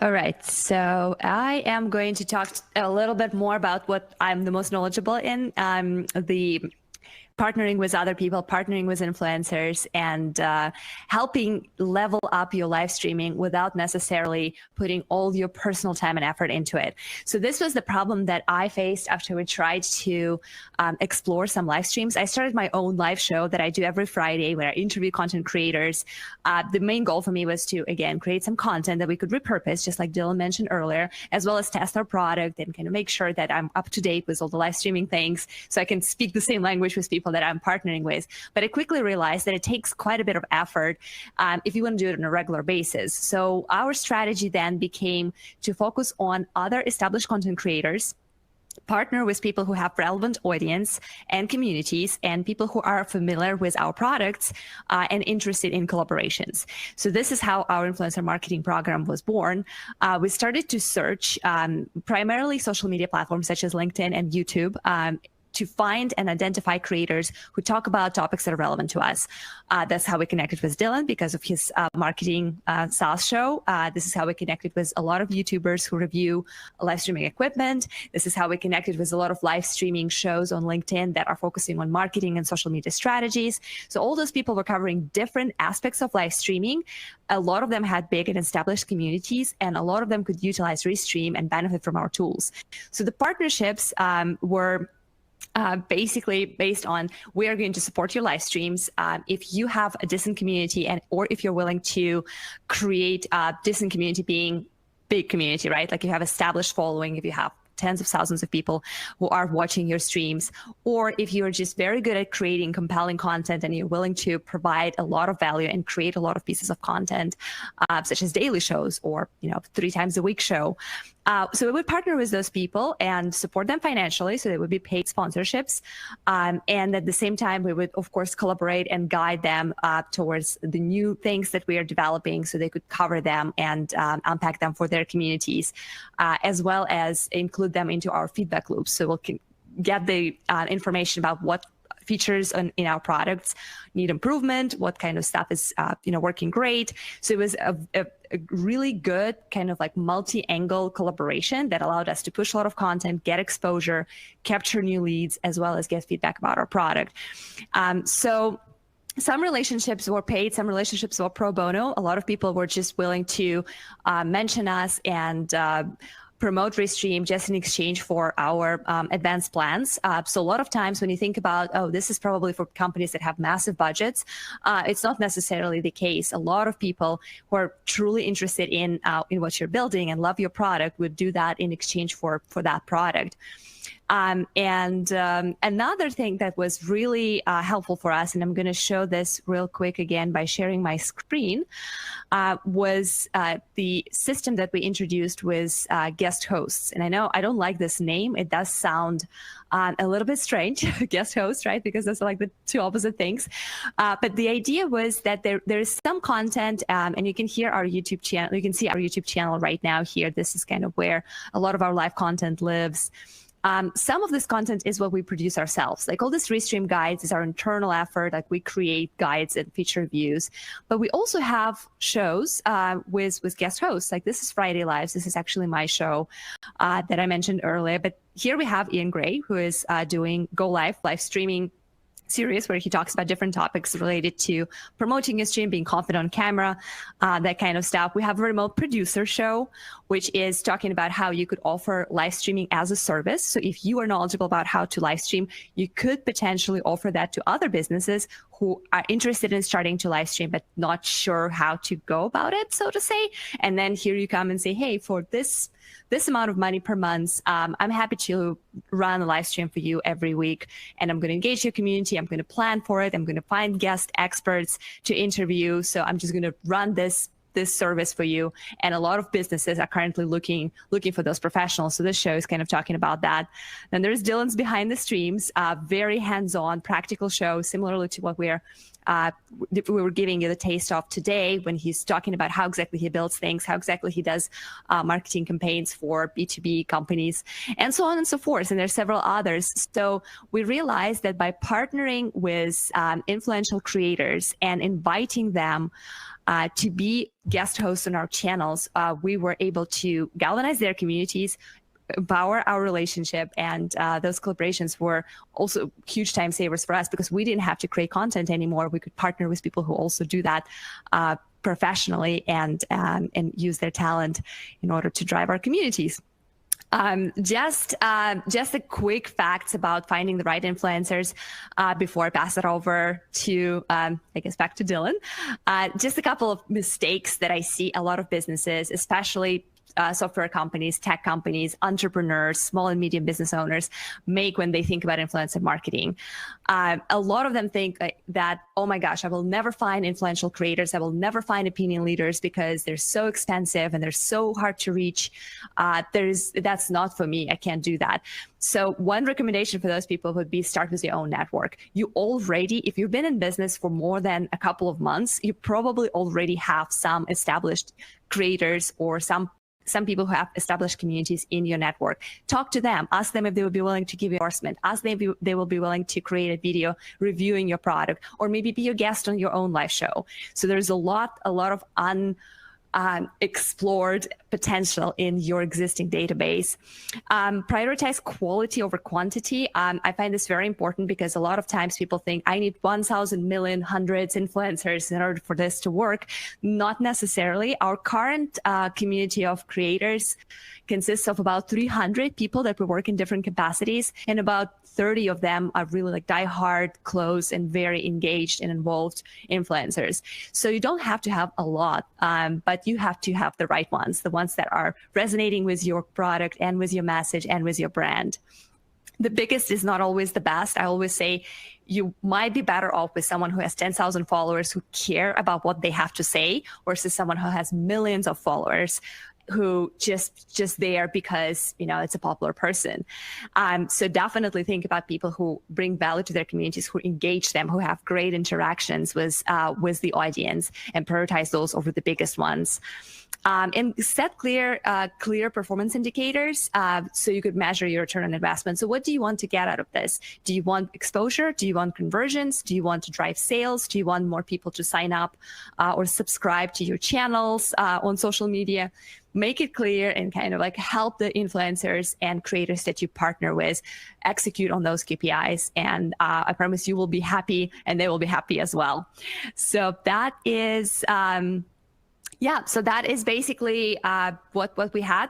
All right, so I am going to talk a little bit more about what I'm the most knowledgeable in, the partnering with other people, partnering with influencers, and helping level up your live streaming without necessarily putting all your personal time and effort into it. So this was the problem that I faced after we tried to explore some live streams. I started my own live show that I do every Friday where I interview content creators. The main goal for me was to, again, create some content that we could repurpose, just like Dylan mentioned earlier, as well as test our product and kind of make sure that I'm up to date with all the live streaming things so I can speak the same language with people that I'm partnering with. But I quickly realized that it takes quite a bit of effort if you want to do it on a regular basis. So our strategy then became to focus on other established content creators, partner with people who have relevant audience and communities and people who are familiar with our products and interested in collaborations. So this is how our influencer marketing program was born. We started to search primarily social media platforms such as LinkedIn and YouTube to find and identify creators who talk about topics that are relevant to us. That's how we connected with Dylan because of his marketing SaaS show. This is how we connected with a lot of YouTubers who review live streaming equipment. This is how we connected with a lot of live streaming shows on LinkedIn that are focusing on marketing and social media strategies. So all those people were covering different aspects of live streaming. A lot of them had big and established communities, and a lot of them could utilize Restream and benefit from our tools. So the partnerships were basically based on, we are going to support your live streams. If you have a decent community or if you're willing to create a decent community, being big community, right? Like you have established following, if you have tens of thousands of people who are watching your streams, or if you're just very good at creating compelling content and you're willing to provide a lot of value and create a lot of pieces of content, such as daily shows or 3 times a week show. So we would partner with those people and support them financially. So they would be paid sponsorships. And at the same time, we would, of course, collaborate and guide them towards the new things that we are developing so they could cover them and unpack them for their communities, as well as include them into our feedback loops. So we'll get the information about what features in our products need improvement, what kind of stuff is working great. So it was a really good kind of like multi-angle collaboration that allowed us to push a lot of content, get exposure, capture new leads, as well as get feedback about our product. So some relationships were paid, some relationships were pro bono. A lot of people were just willing to mention us and promote Restream just in exchange for our advanced plans. So a lot of times when you think about, oh, this is probably for companies that have massive budgets, it's not necessarily the case. A lot of people who are truly interested in what you're building and love your product would do that in exchange for that product. Another thing that was really helpful for us, and I'm going to show this real quick again by sharing my screen, was the system that we introduced with guest hosts. And I know I don't like this name. It does sound a little bit strange, guest host, right? Because those are like the two opposite things. But the idea was that there is some content, and you can hear our YouTube channel. You can see our YouTube channel right now here. This is kind of where a lot of our live content lives. Some of this content is what we produce ourselves. Like all this Restream guides is our internal effort. Like we create guides and feature reviews, but we also have shows with guest hosts. Like this is Friday Lives. This is actually my show that I mentioned earlier. But here we have Ian Gray, who is doing Go Live streaming series where he talks about different topics related to promoting your stream, being confident on camera, that kind of stuff. We have a remote producer show, which is talking about how you could offer live streaming as a service. So if you are knowledgeable about how to live stream, you could potentially offer that to other businesses who are interested in starting to live stream, but not sure how to go about it, so to say. And then here you come and say, hey, for this amount of money per month, I'm happy to run a live stream for you every week. And I'm going to engage your community. I'm going to plan for it. I'm going to find guest experts to interview. So I'm just going to run this service for you. And a lot of businesses are currently looking for those professionals. So this show is kind of talking about that. Then there's Dylan's Behind the Streams, very hands-on, practical show, similarly to what we were giving you the taste of today when he's talking about how exactly he builds things, how exactly he does marketing campaigns for B2B companies, and so on and so forth. And there's several others. So we realized that by partnering with influential creators and inviting them to be guest hosts on our channels, we were able to galvanize their communities, empower our relationship, and those collaborations were also huge time savers for us because we didn't have to create content anymore. We could partner with people who also do that professionally and use their talent in order to drive our communities. Just a quick facts about finding the right influencers before I pass it over to, I guess, back to Dylan. Just a couple of mistakes that I see a lot of businesses, especially software companies, tech companies, entrepreneurs, small and medium business owners make when they think about influencer marketing. A lot of them think that, oh my gosh, I will never find influential creators. I will never find opinion leaders because they're so expensive and they're so hard to reach. That's not for me. I can't do that. So one recommendation for those people would be start with your own network. You already, if you've been in business for more than a couple of months, you probably already have some established creators or some people who have established communities in your network. Talk to them. Ask them if they would be willing to give you endorsement. Ask them if they will be willing to create a video reviewing your product, or maybe be a guest on your own live show. So there's a lot of explored potential in your existing database. Prioritize quality over quantity. I find this very important because a lot of times people think I need 1,000 million, hundreds influencers in order for this to work. Not necessarily. Our current community of creators consists of about 300 people that we work in different capacities, and about 30 of them are really like diehard, close, and very engaged and involved influencers. So you don't have to have a lot, but you have to have the right ones, the ones that are resonating with your product and with your message and with your brand. The biggest is not always the best. I always say you might be better off with someone who has 10,000 followers who care about what they have to say versus someone who has millions of followers who just there because, you know, it's a popular person. So definitely think about people who bring value to their communities, who engage them, who have great interactions with the audience, and prioritize those over the biggest ones. And set clear performance indicators so you could measure your return on investment. So what do you want to get out of this? Do you want exposure? Do you want conversions? Do you want to drive sales? Do you want more people to sign up or subscribe to your channels on social media? Make it clear and kind of like help the influencers and creators that you partner with execute on those KPIs. And I promise you will be happy and they will be happy as well. So that is Yeah, so that is basically what we had.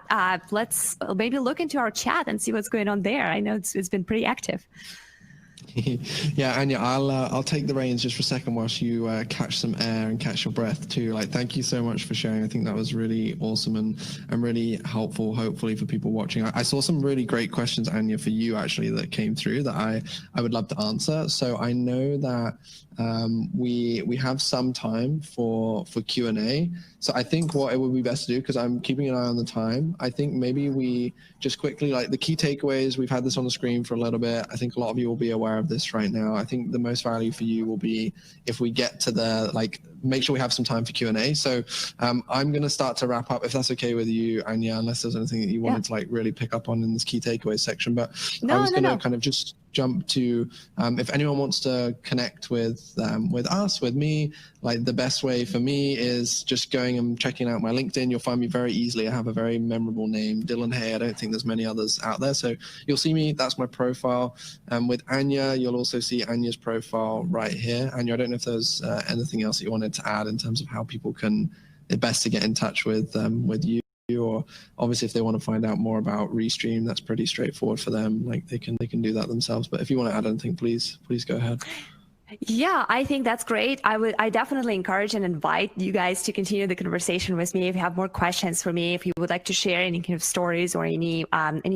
Let's maybe look into our chat and see what's going on there. I know it's been pretty active. Yeah, Anya, I'll take the reins just for a second whilst you catch some air and catch your breath too. Like, thank you so much for sharing. I think that was really awesome and really helpful, hopefully, for people watching. I saw some really great questions, Anya, for you actually that came through that I would love to answer. So I know that we have some time for Q&A. So I think what it would be best to do, because I'm keeping an eye on the time, I think maybe we just quickly, like the key takeaways, we've had this on the screen for a little bit. I think a lot of you will be aware of this right now. I think the most value for you will be if we get to the, like, make sure we have some time for Q&A. So I'm going to start to wrap up, if that's okay with you, Anya, unless there's anything that you wanted to like really pick up on in this key takeaways section. But I was going to kind of just jump to if anyone wants to connect with us, with me, like the best way for me is just going and checking out my LinkedIn. You'll find me very easily. I have a very memorable name, Dylan Hay. I don't think there's many others out there. So you'll see me, that's my profile. With Anya, you'll also see Anya's profile right here. Anya, I don't know if there's anything else that you wanted to add in terms of how people can, it's best to get in touch with you. Or obviously if they want to find out more about Restream, that's pretty straightforward for them. Like they can do that themselves. But if you want to add anything, please go ahead. Yeah, I think that's great. I definitely encourage and invite you guys to continue the conversation with me. If you have more questions for me, if you would like to share any kind of stories or any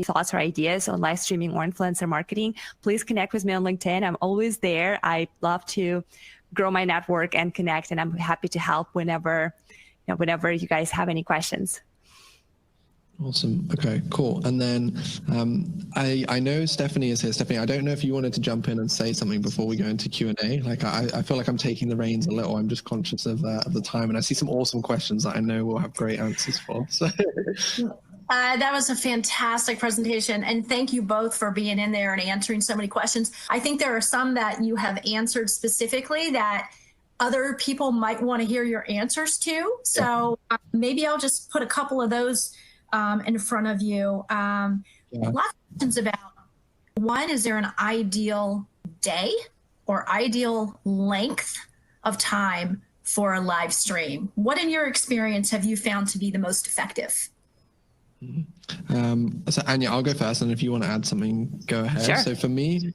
thoughts or ideas on live streaming or influencer marketing, please connect with me on LinkedIn. I'm always there. I love to grow my network and connect, and I'm happy to help whenever you guys have any questions. Awesome. Okay, cool. And then I know Stephanie is here. Stephanie, I don't know if you wanted to jump in and say something before we go into Q&A. Like I feel like I'm taking the reins a little. I'm just conscious of the time, and I see some awesome questions that I know we'll have great answers for. So. That was a fantastic presentation, and thank you both for being in there and answering so many questions. I think there are some that you have answered specifically that other people might want to hear your answers to. So maybe I'll just put a couple of those in front of you. Lots of questions about, one, is there an ideal day or ideal length of time for a live stream? What in your experience have you found to be the most effective? So Anya, I'll go first, and if you want to add something, go ahead. Sure. So for me,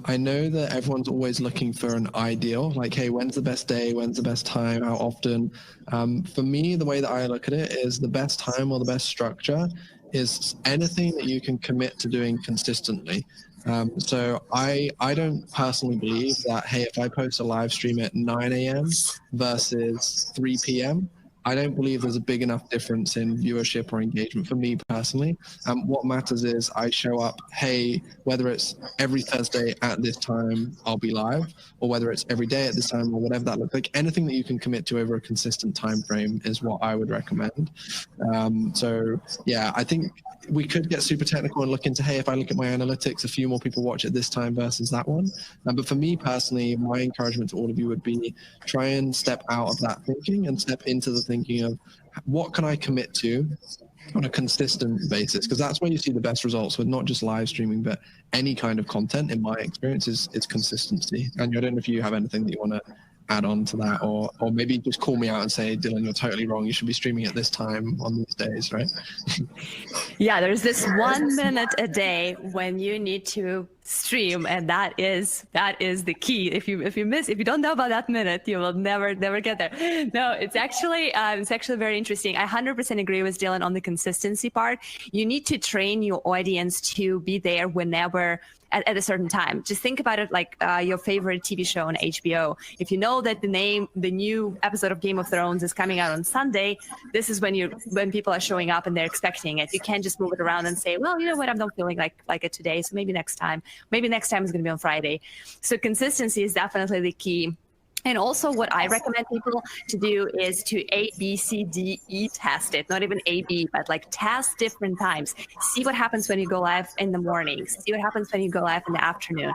I know that everyone's always looking for an ideal, like, hey, when's the best day? When's the best time? How often? For me, the way that I look at it is the best time or the best structure is anything that you can commit to doing consistently. So I don't personally believe that, hey, if I post a live stream at 9 a.m. versus 3 p.m., I don't believe there's a big enough difference in viewership or engagement for me personally. What matters is I show up, hey, whether it's every Thursday at this time, I'll be live, or whether it's every day at this time, or whatever that looks like. Anything that you can commit to over a consistent time frame is what I would recommend. So yeah, I think we could get super technical and look into, hey, if I look at my analytics, a few more people watch at this time versus that one. But for me personally, my encouragement to all of you would be try and step out of that thinking and step into the thinking of what can I commit to on a consistent basis, because that's where you see the best results with not just live streaming, but any kind of content. In my experience, is consistency. And I don't know if you have anything that you want to add on to that, or maybe just call me out and say, Dylan, you're totally wrong. You should be streaming at this time on these days, right? Yeah, there's this 1 minute a day when you need to stream, and that is the key. If you don't know about that minute, you will never get there. No, it's actually very interesting. I 100% agree with Dylan on the consistency part. You need to train your audience to be there whenever at a certain time. Just think about it like your favorite TV show on HBO. If you know that the new episode of Game of Thrones is coming out on Sunday, this is when people are showing up and they're expecting it. You can't just move it around and say, well, you know what, I'm not feeling like it today, so maybe next time. Maybe next time is going to be on Friday. So consistency is definitely the key. And also what I recommend people to do is to A, B, C, D, E test it. Not even A, B, but like test different times. See what happens when you go live in the morning. See what happens when you go live in the afternoon.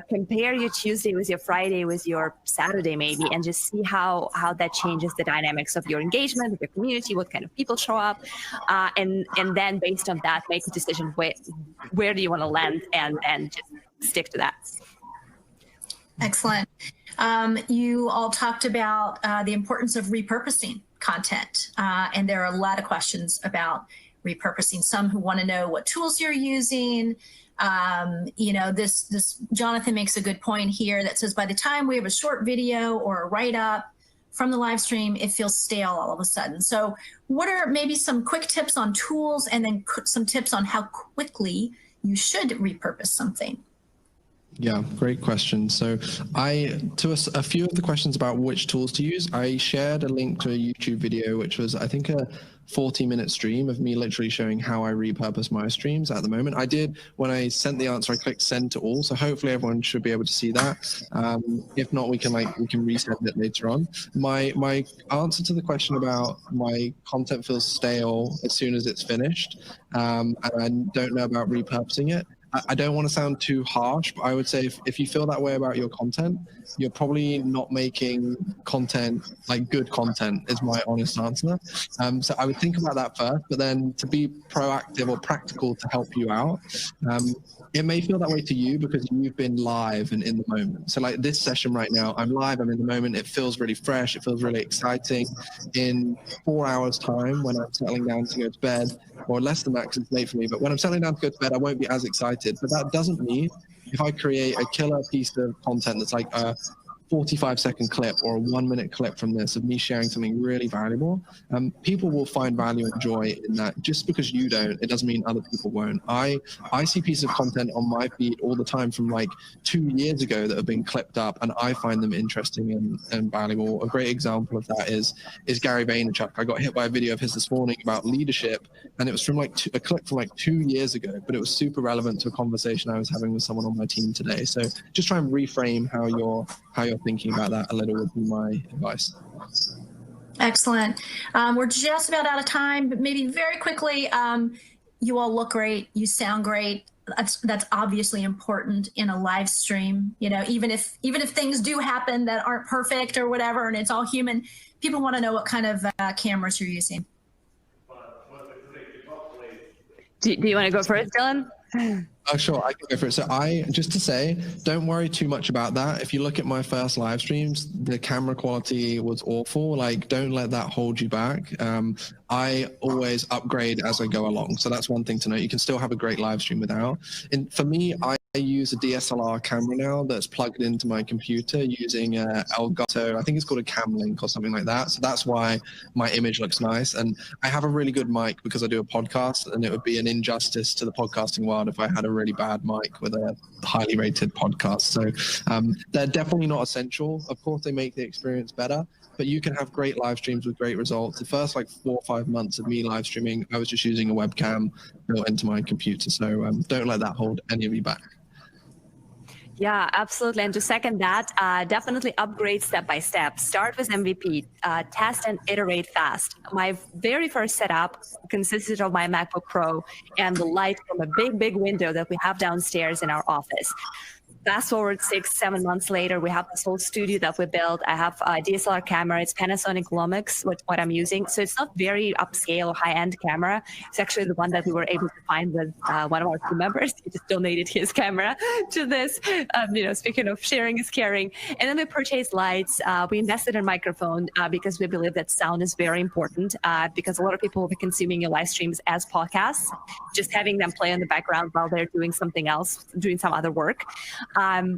Compare your Tuesday with your Friday with your Saturday maybe, and just see how that changes the dynamics of your engagement, of your community, what kind of people show up. And then based on that, make a decision where do you want to land and just stick to that. Excellent. You all talked about the importance of repurposing content, and there are a lot of questions about repurposing. Some who want to know what tools you're using. This Jonathan makes a good point here that says by the time we have a short video or a write-up from the live stream, it feels stale all of a sudden. So what are maybe some quick tips on tools, and then some tips on how quickly you should repurpose something? Yeah, great question. So to a few of the questions about which tools to use, I shared a link to a YouTube video, which was, I think, a 40-minute stream of me literally showing how I repurpose my streams at the moment. I did, when I sent the answer, I clicked send to all. So hopefully everyone should be able to see that. If not, we can resend it later on. My answer to the question about my content feels stale as soon as it's finished, and I don't know about repurposing it. I don't want to sound too harsh, but I would say if you feel that way about your content, you're probably not making content, like good content, is my honest answer. So I would think about that first, but then to be proactive or practical to help you out, it may feel that way to you because you've been live and in the moment. So like this session right now, I'm live, I'm in the moment, it feels really fresh, it feels really exciting. In 4 hours time, when I'm settling down to go to bed, or less than that because it's late for me, but when I'm settling down to go to bed, I won't be as excited. But that doesn't mean if I create a killer piece of content that's like a 45-second clip or a 1-minute clip from this of me sharing something really valuable, people will find value and joy in that. Just because you don't, it doesn't mean other people won't. I see pieces of content on my feed all the time from like 2 years ago that have been clipped up, and I find them interesting and valuable. A great example of that is Gary Vaynerchuk. I got hit by a video of his this morning about leadership, and it was from like a clip from like 2 years ago, but it was super relevant to a conversation I was having with someone on my team today. So just try and reframe how you're thinking about that a little would be my advice. Excellent. We're just about out of time, but maybe very quickly, you all look great, you sound great. That's obviously important in a live stream. You know, even if things do happen that aren't perfect or whatever, and it's all human, people want to know what kind of cameras you're using. Do you want to go first, Dylan? Oh, sure, I can go for it. So just to say, don't worry too much about that. If you look at my first live streams, the camera quality was awful. Like, don't let that hold you back. I always upgrade as I go along. So that's one thing to know. You can still have a great live stream without. And for me, I use a DSLR camera now that's plugged into my computer using Elgato. I think it's called a Cam Link or something like that. So that's why my image looks nice. And I have a really good mic because I do a podcast, and it would be an injustice to the podcasting world if I had a really bad mic with a highly rated podcast. So they're definitely not essential. Of course, they make the experience better, but you can have great live streams with great results. The first like 4 or 5 months of me live streaming, I was just using a webcam built into my computer. So don't let that hold any of you back. Yeah, absolutely. And to second that, definitely upgrade step by step. Start with MVP, test and iterate fast. My very first setup consisted of my MacBook Pro and the light from a big window that we have downstairs in our office. Fast forward 6-7 months later, we have this whole studio that we built. I have a DSLR camera. It's Panasonic Lumix, what I'm using. So it's not very upscale or high-end camera. It's actually the one that we were able to find with one of our team members. He just donated his camera to this. Speaking of sharing is caring. And then we purchased lights. We invested in microphone because we believe that sound is very important because a lot of people will be consuming your live streams as podcasts, just having them play in the background while they're doing something else, doing some other work.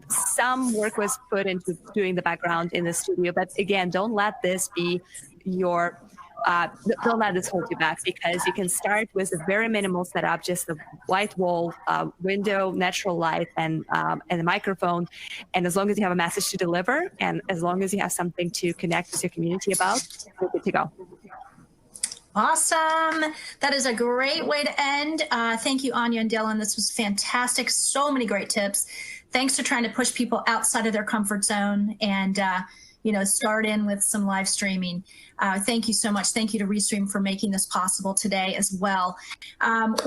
Some work was put into doing the background in the studio, but again, don't let this be your, don't let this hold you back, because you can start with a very minimal setup, just a white wall, window, natural light, and a microphone. And as long as you have a message to deliver, and as long as you have something to connect with your community about, you're good to go. Awesome. That is a great way to end. Thank you, Anya and Dylan. This was fantastic. So many great tips. Thanks for trying to push people outside of their comfort zone and, start in with some live streaming. Thank you so much. Thank you to Restream for making this possible today as well.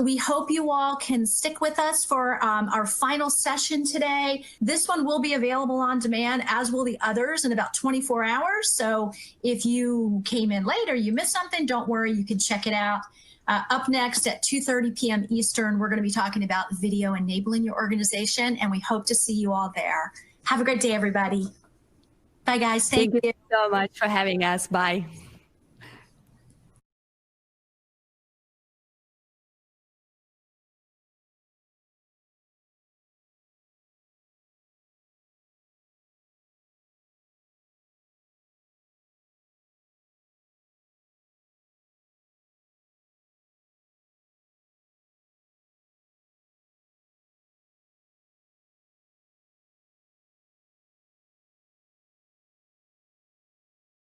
We hope you all can stick with us for our final session today. This one will be available on demand, as will the others, in about 24 hours. So if you came in late or you missed something, don't worry, you can check it out. Up next at 2:30 p.m. Eastern, we're going to be talking about video enabling your organization, and we hope to see you all there. Have a great day, everybody. Bye, guys. Thank you so much for having us. Bye.